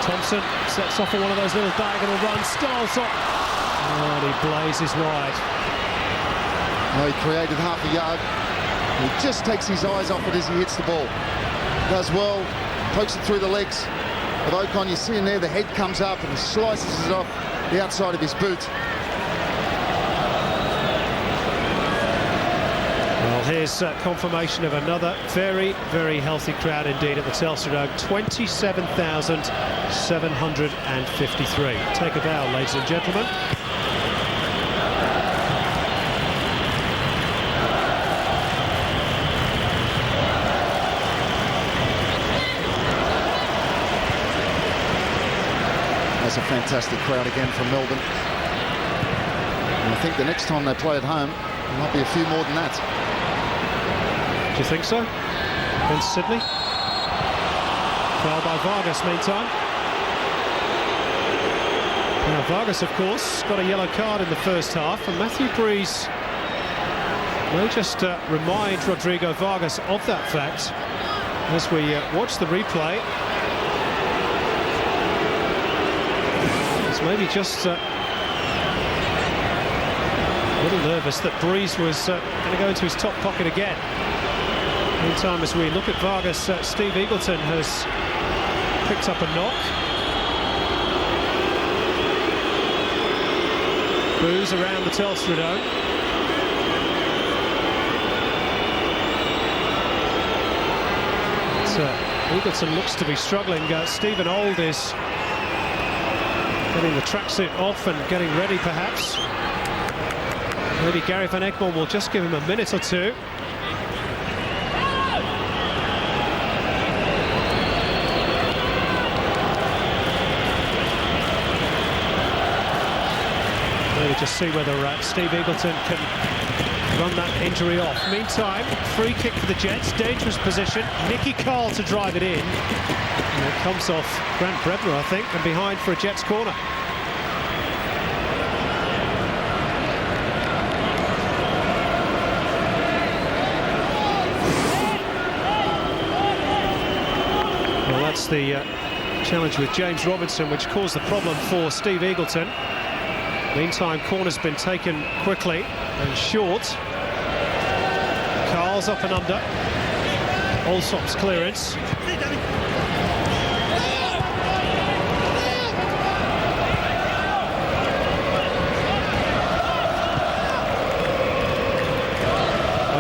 [SPEAKER 1] Thompson sets off on one of those little diagonal runs. Still Allsop. And he blazes wide.
[SPEAKER 4] Well, he created half a yard. He just takes his eyes off it as he hits the ball. Does well, pokes it through the legs of Ocon. You see him there, the head comes up and he slices it off the outside of his boot.
[SPEAKER 1] Well, here's confirmation of another very, very healthy crowd indeed at the Telstra Dome. 27,753. Take a bow, ladies and gentlemen.
[SPEAKER 4] That's a fantastic crowd again from Melbourne. And I think the next time they play at home, there might be a few more than that.
[SPEAKER 1] Do you think so? Against Sydney? Foul by Vargas meantime. Now Vargas, of course, got a yellow card in the first half, and Matthew Breeze may just remind Rodrigo Vargas of that fact as we watch the replay. It's maybe just a little nervous that Breeze was going to go into his top pocket again. Meantime, as we look at Vargas, Steve Eagleton has picked up a knock. Boos around the Telstra Dome. Eagleton looks to be struggling. Stephen Old is getting the tracksuit off and getting ready, perhaps. Maybe Gary van Egmond will just give him a minute or two. Maybe just see whether Steve Eagleton can run that injury off. Meantime, free kick for the Jets, dangerous position. Nicky Carl to drive it in. And it comes off Grant Brebner, I think, and behind for a Jets corner. Well, that's the challenge with James Robertson, which caused the problem for Steve Eagleton. Meantime, corner's been taken quickly and short. Carl's up and under. Allsop's clearance.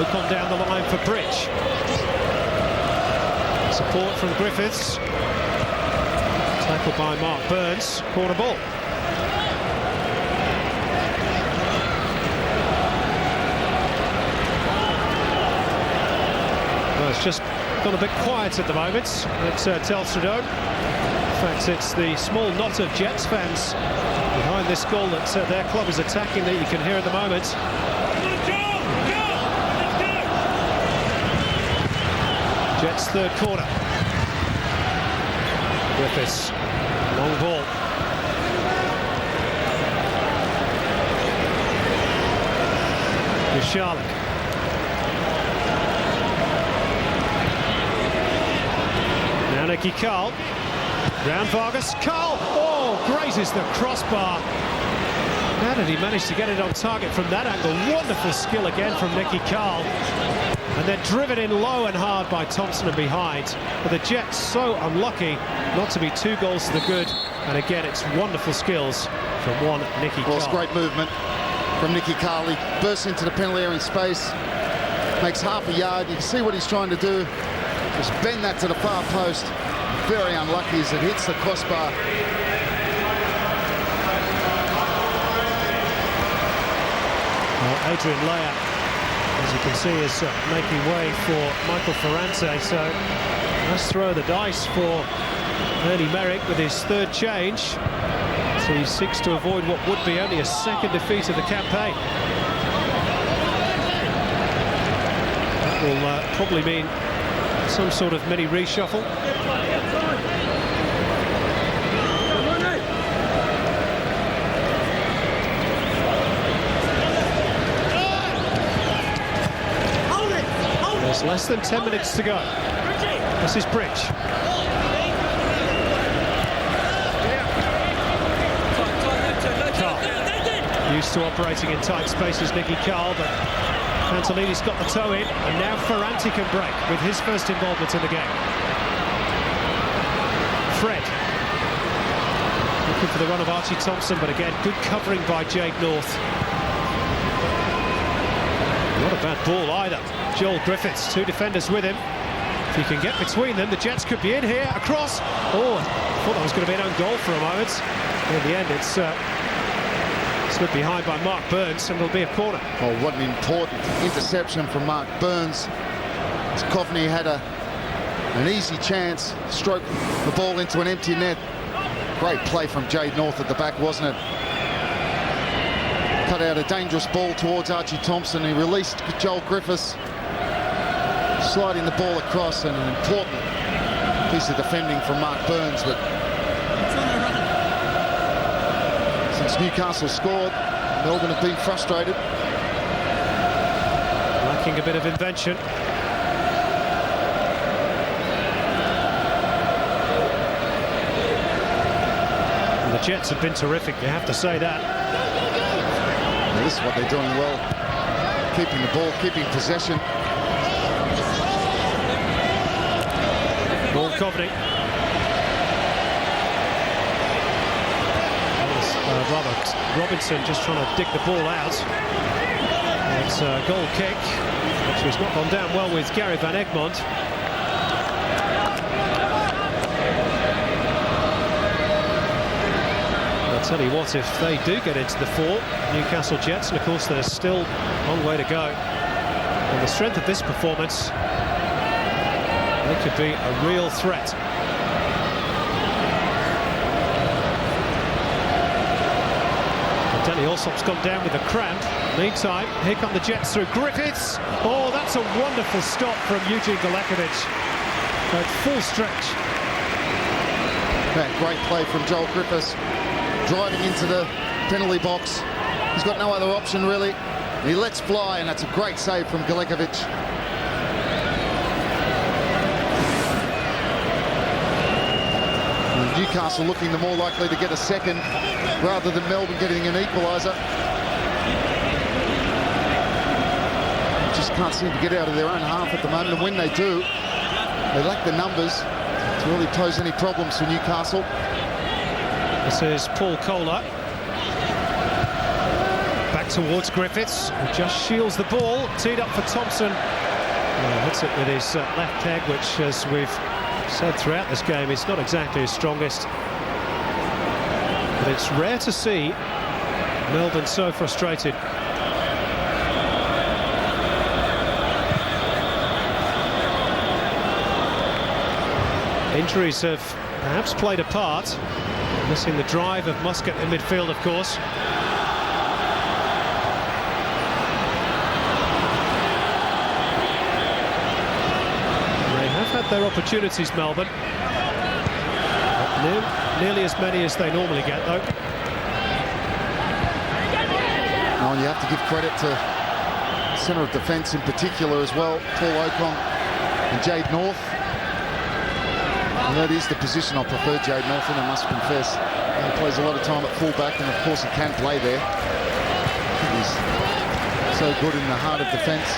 [SPEAKER 1] Hook on down the line for Bridge. Support from Griffiths. Tackle by Mark Burns. Corner ball. Well, it's just gone a bit quiet at the moment at Telstra Dome. In fact, it's the small knot of Jets fans behind this goal that their club is attacking that you can hear at the moment. Jets third quarter. Griffiths, long ball. Charlotte. Now Nicky Carl. Round Vargas. Carl! Oh, grazes the crossbar. How did he manage to get it on target from that angle? Wonderful skill again from Nicky Carl. And then driven in low and hard by Thompson and behind. But the Jets so unlucky not to be 2 goals to the good. And again, it's wonderful skills from one Nicky Carl.
[SPEAKER 4] Well, it's great movement from Nicky Carl. He bursts into the penalty area in space, makes half a yard. You can see what he's trying to do. Just bend that to the far post. Very unlucky as it hits the crossbar.
[SPEAKER 1] Well, Adrian Leia, as you can see, is making way for Michael Ferrante. So let's throw the dice for Ernie Merrick with his third change. So he seeks to avoid what would be only a second defeat of the campaign. That will probably mean some sort of mini reshuffle. There's less than 10 minutes to go. This is Bridge. Carl. Used to operating in tight spaces, Nicky Carl, but Pantalini's got the toe in, and now Ferrante can break with his first involvement in the game. Fred. Looking for the run of Archie Thompson, but again, good covering by Jade North. Not a bad ball either. Joel Griffiths, 2 defenders with him. If he can get between them, the Jets could be in here. Across. Oh, I thought that was going to be an own goal for a moment. In the end, it's slid behind by Mark Burns, and it'll be a corner.
[SPEAKER 4] Oh, what an important interception from Mark Burns. As Coveney had an easy chance, stroke the ball into an empty net. Great play from Jade North at the back, wasn't it? Cut out a dangerous ball towards Archie Thompson. He released Joel Griffiths, sliding the ball across, and an important piece of defending from Mark Burns. But since Newcastle scored, Melbourne have been frustrated.
[SPEAKER 1] Lacking a bit of invention. And the Jets have been terrific, you have to say that.
[SPEAKER 4] Well, this is what they're doing well. Keeping the ball, keeping possession.
[SPEAKER 1] Ball Coveney. Robert Robinson just trying to dig the ball out. It's a goal kick, which has not gone down well with Gary Van Egmond. I'll tell you what, if they do get into the 4, Newcastle Jets, and of course there's still a long way to go, on the strength of this performance, they could be a real threat. Danny Alsop's gone down with a cramp. Meantime, here come the Jets through Griffiths. Oh, that's a wonderful stop from Eugene Galekovic. At full stretch.
[SPEAKER 4] That great play from Joel Griffiths, driving into the penalty box. He's got no other option really. He lets fly, and that's a great save from Galekovic. Newcastle looking the more likely to get a second rather than Melbourne getting an equaliser. Just can't seem to get out of their own half at the moment, and when they do, they lack the numbers to really pose any problems for Newcastle.
[SPEAKER 1] This is Paul Kohler. Back Back towards Griffiths, who just shields the ball. Teed up for Thompson. Hits it with his left leg, which, as we've said throughout this game, is not exactly his strongest. But it's rare to see Melbourne so frustrated. Injuries have perhaps played a part. Missing the drive of Muscat in midfield, of course. They have had their opportunities, Melbourne. Not nearly as many as they normally get, though.
[SPEAKER 4] Oh, and you have to give credit to centre of defence in particular as well, Paul Ocon and Jade North. And that is the position I prefer Jade North in, I must confess. He plays a lot of time at fullback, and of course he can play there. He's so good in the heart of defence.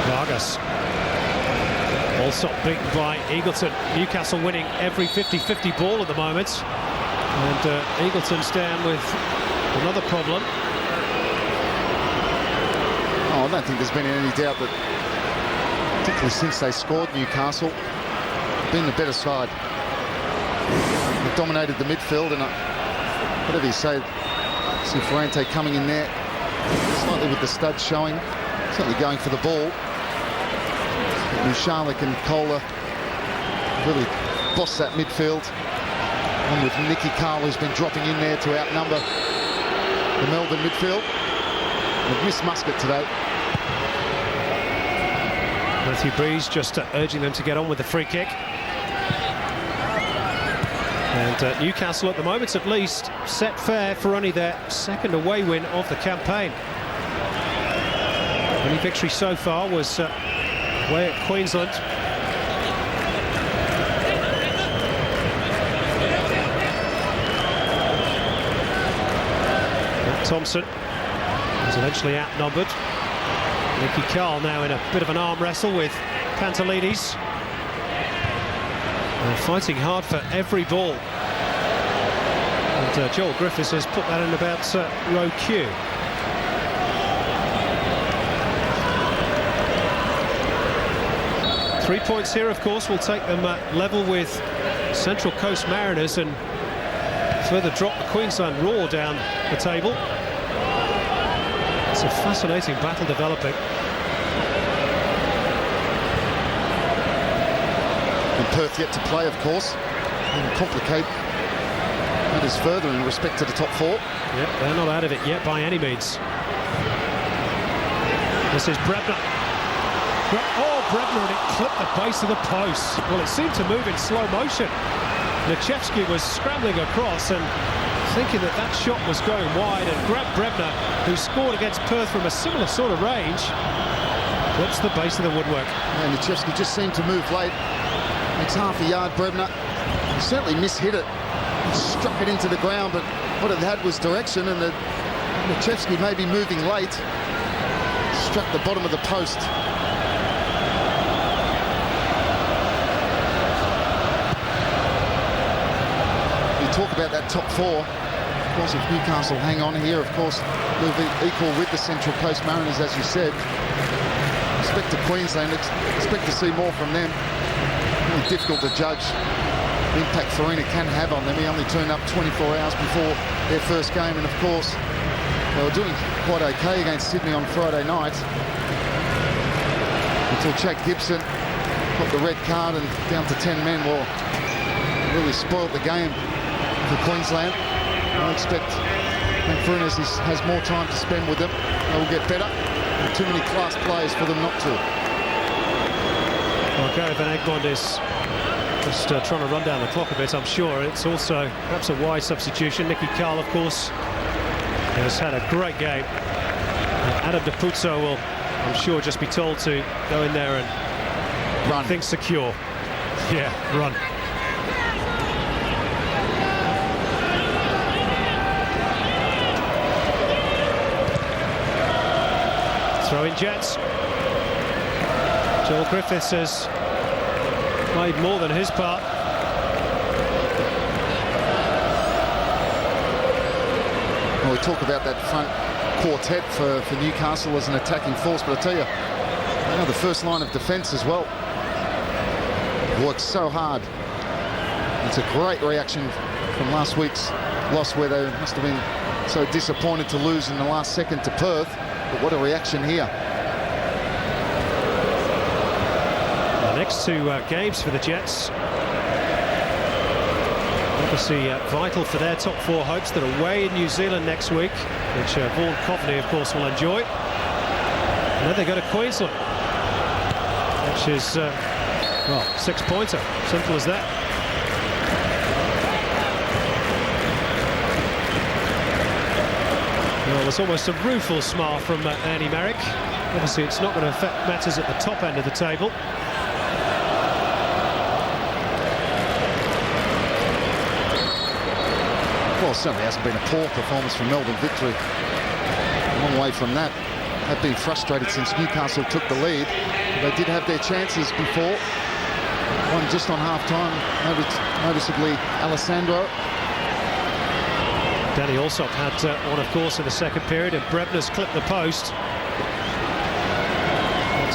[SPEAKER 1] Vargas. Also beaten by Eagleton. Newcastle winning every 50-50 ball at the moment. And Eagleton's down with another problem.
[SPEAKER 4] Oh, I don't think there's been any doubt that, particularly since they scored, Newcastle have been the better side. They've dominated the midfield, and whatever you say, Cifuente coming in there, slightly with the studs showing, certainly going for the ball. Mushalik and Kohler really bossed that midfield. And with Nicky Carl, who's been dropping in there to outnumber the Melbourne midfield. They've missed Muscat today.
[SPEAKER 1] Matthew Breeze just urging them to get on with the free kick. And Newcastle, at the moment at least, set fair for only their second away win of the campaign. Only victory so far was away at Queensland. Thompson was eventually outnumbered. Nicky Carl now in a bit of an arm wrestle with Pantelides. They're fighting hard for every ball. And Joel Griffiths has put that in about row Q. Three points here, of course, will take them level with Central Coast Mariners and further drop the Queensland Roar down the table. It's a fascinating battle developing.
[SPEAKER 4] And Perth yet to play, of course. And complicate matters further in respect to the top four.
[SPEAKER 1] Yep, they're not out of it yet by any means. This is Brebner. Oh, Brebner, and it clipped the base of the post. Well, it seemed to move in slow motion. Lechevsky was scrambling across and thinking that that shot was going wide, and grabbed Brebner, who scored against Perth from a similar sort of range. Clips the base of the woodwork.
[SPEAKER 4] And Lechevsky just seemed to move late. It's half a yard, Brebner. He certainly mishit it. He struck it into the ground, but what it had was direction, and Lechevsky maybe moving late. Struck the bottom of the post. Talk about that top four. Of course, if Newcastle hang on here, of course, they'll be equal with the Central Coast Mariners, as you said. Respect to Queensland, expect to see more from them. Really difficult to judge the impact Farina can have on them. He only turned up 24 hours before their first game, and of course, they were doing quite okay against Sydney on Friday night. Until Chad Gibson got the red card and down to 10 men. Well, really spoiled the game for Queensland. I expect Farina has more time to spend with them. They will get better. Too many class players for them not to.
[SPEAKER 1] Well, Gary Van Egmond is just trying to run down the clock a bit, I'm sure. It's also perhaps a wise substitution. Nicky Carl, of course, has had a great game. Adam DePuzzo will, I'm sure, just be told to go in there and
[SPEAKER 4] Run.
[SPEAKER 1] Think secure. Yeah, run. Throw in Jets. Joel Griffiths has played more than his part.
[SPEAKER 4] Well, we talk about that front quartet for Newcastle as an attacking force, but I tell you, the first line of defence as well worked so hard. It's a great reaction from last week's loss, where they must have been so disappointed to lose in the last second to Perth, but what a reaction here.
[SPEAKER 1] The next two games for the Jets, obviously vital for their top four hopes. That are away in New Zealand next week, which Vaughan Coveney, of course, will enjoy. And then they go to Queensland, which is, well, 6-pointer. Simple as that. Well, there's almost a rueful smile from Andy Merrick. Obviously, it's not going to affect matters at the top end of the table.
[SPEAKER 4] Well, certainly hasn't been a poor performance from Melbourne Victory. A long way from that. They've been frustrated since Newcastle took the lead. They did have their chances before. One just on half-time, noticeably Alessandro.
[SPEAKER 1] Danny Allsop had one, of course, in the second period, and Brebner's clipped the post.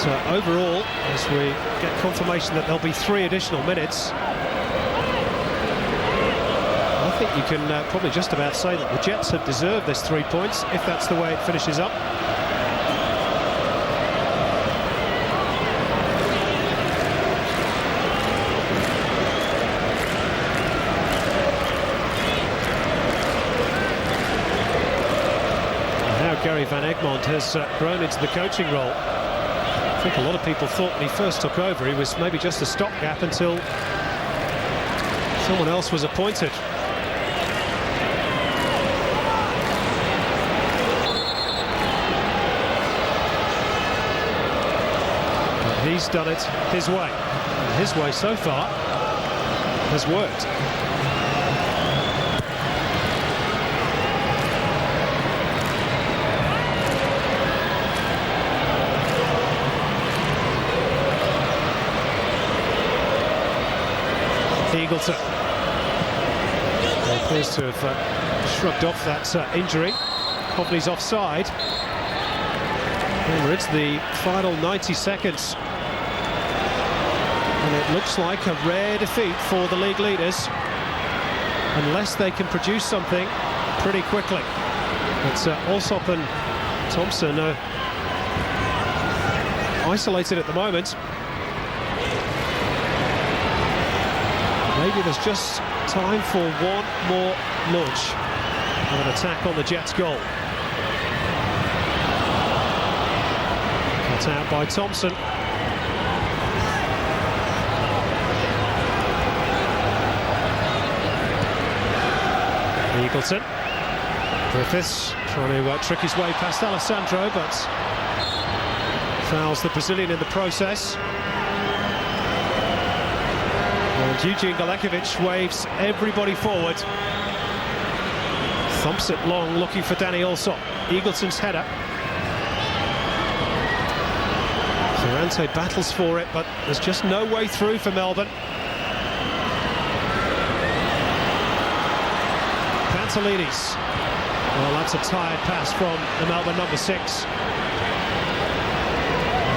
[SPEAKER 1] But overall, as we get confirmation that there'll be 3 additional minutes, I think you can probably just about say that the Jets have deserved this 3 points, if that's the way it finishes up. Gary Van Egmond has grown into the coaching role. I think a lot of people thought when he first took over he was maybe just a stopgap until someone else was appointed. But he's done it his way. And his way so far has worked. Eagleton appears to have shrugged off that injury. Coveney's offside. And we're into the final 90 seconds. And it looks like a rare defeat for the league leaders, unless they can produce something pretty quickly. But Allsop and Thompson are isolated at the moment. Maybe there's just time for one more launch of an attack on the Jets' goal. Cut out by Thompson. Eagleton. Griffiths trying to trick his way past Alessandro, but fouls the Brazilian in the process. And Eugene Galekovic waves everybody forward. Thumps it long, looking for Danny Allsop. Eagleton's header. Ferrante battles for it, but there's just no way through for Melbourne. Pantelides. Well, that's a tired pass from the Melbourne number 6.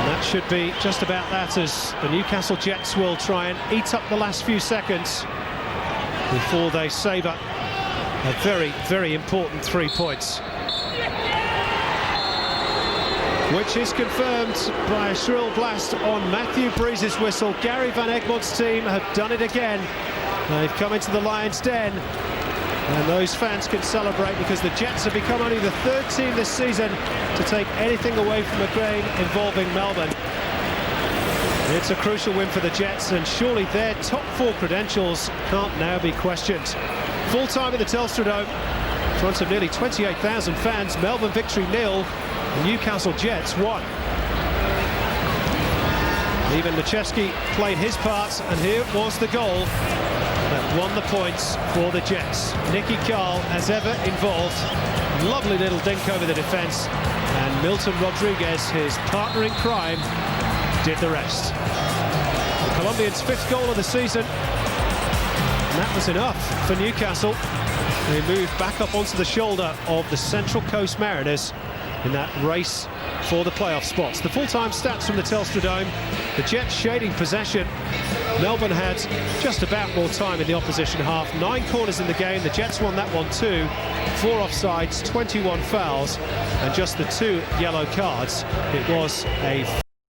[SPEAKER 1] That should be just about that, as the Newcastle Jets will try and eat up the last few seconds before they savour a very, very important 3 points. Which is confirmed by a shrill blast on Matthew Breeze's whistle. Gary Van Egmond's team have done it again. They've come into the Lions' Den, and those fans can celebrate because the Jets have become only the 3rd team this season to take anything away from a game involving Melbourne. It's a crucial win for the Jets, and surely their top 4 credentials can't now be questioned. Full time in the Telstra Dome, in front of nearly 28,000 fans. Melbourne Victory 0, Newcastle Jets 1. Ivan Maciejewski played his part, and here was the goal that won the points for the Jets. Nicky Carl, as ever, involved. Lovely little dink over the defence. And Milton Rodriguez, his partner in crime, did the rest. The Colombians' 5th goal of the season, and that was enough for Newcastle. They moved back up onto the shoulder of the Central Coast Mariners in that race for the playoff spots. The full-time stats from the Telstra Dome: the Jets shading possession. Melbourne had just about more time in the opposition half. 9 corners in the game. The Jets won that one too. 4 offsides, 21 fouls, and just the 2 yellow cards. It was a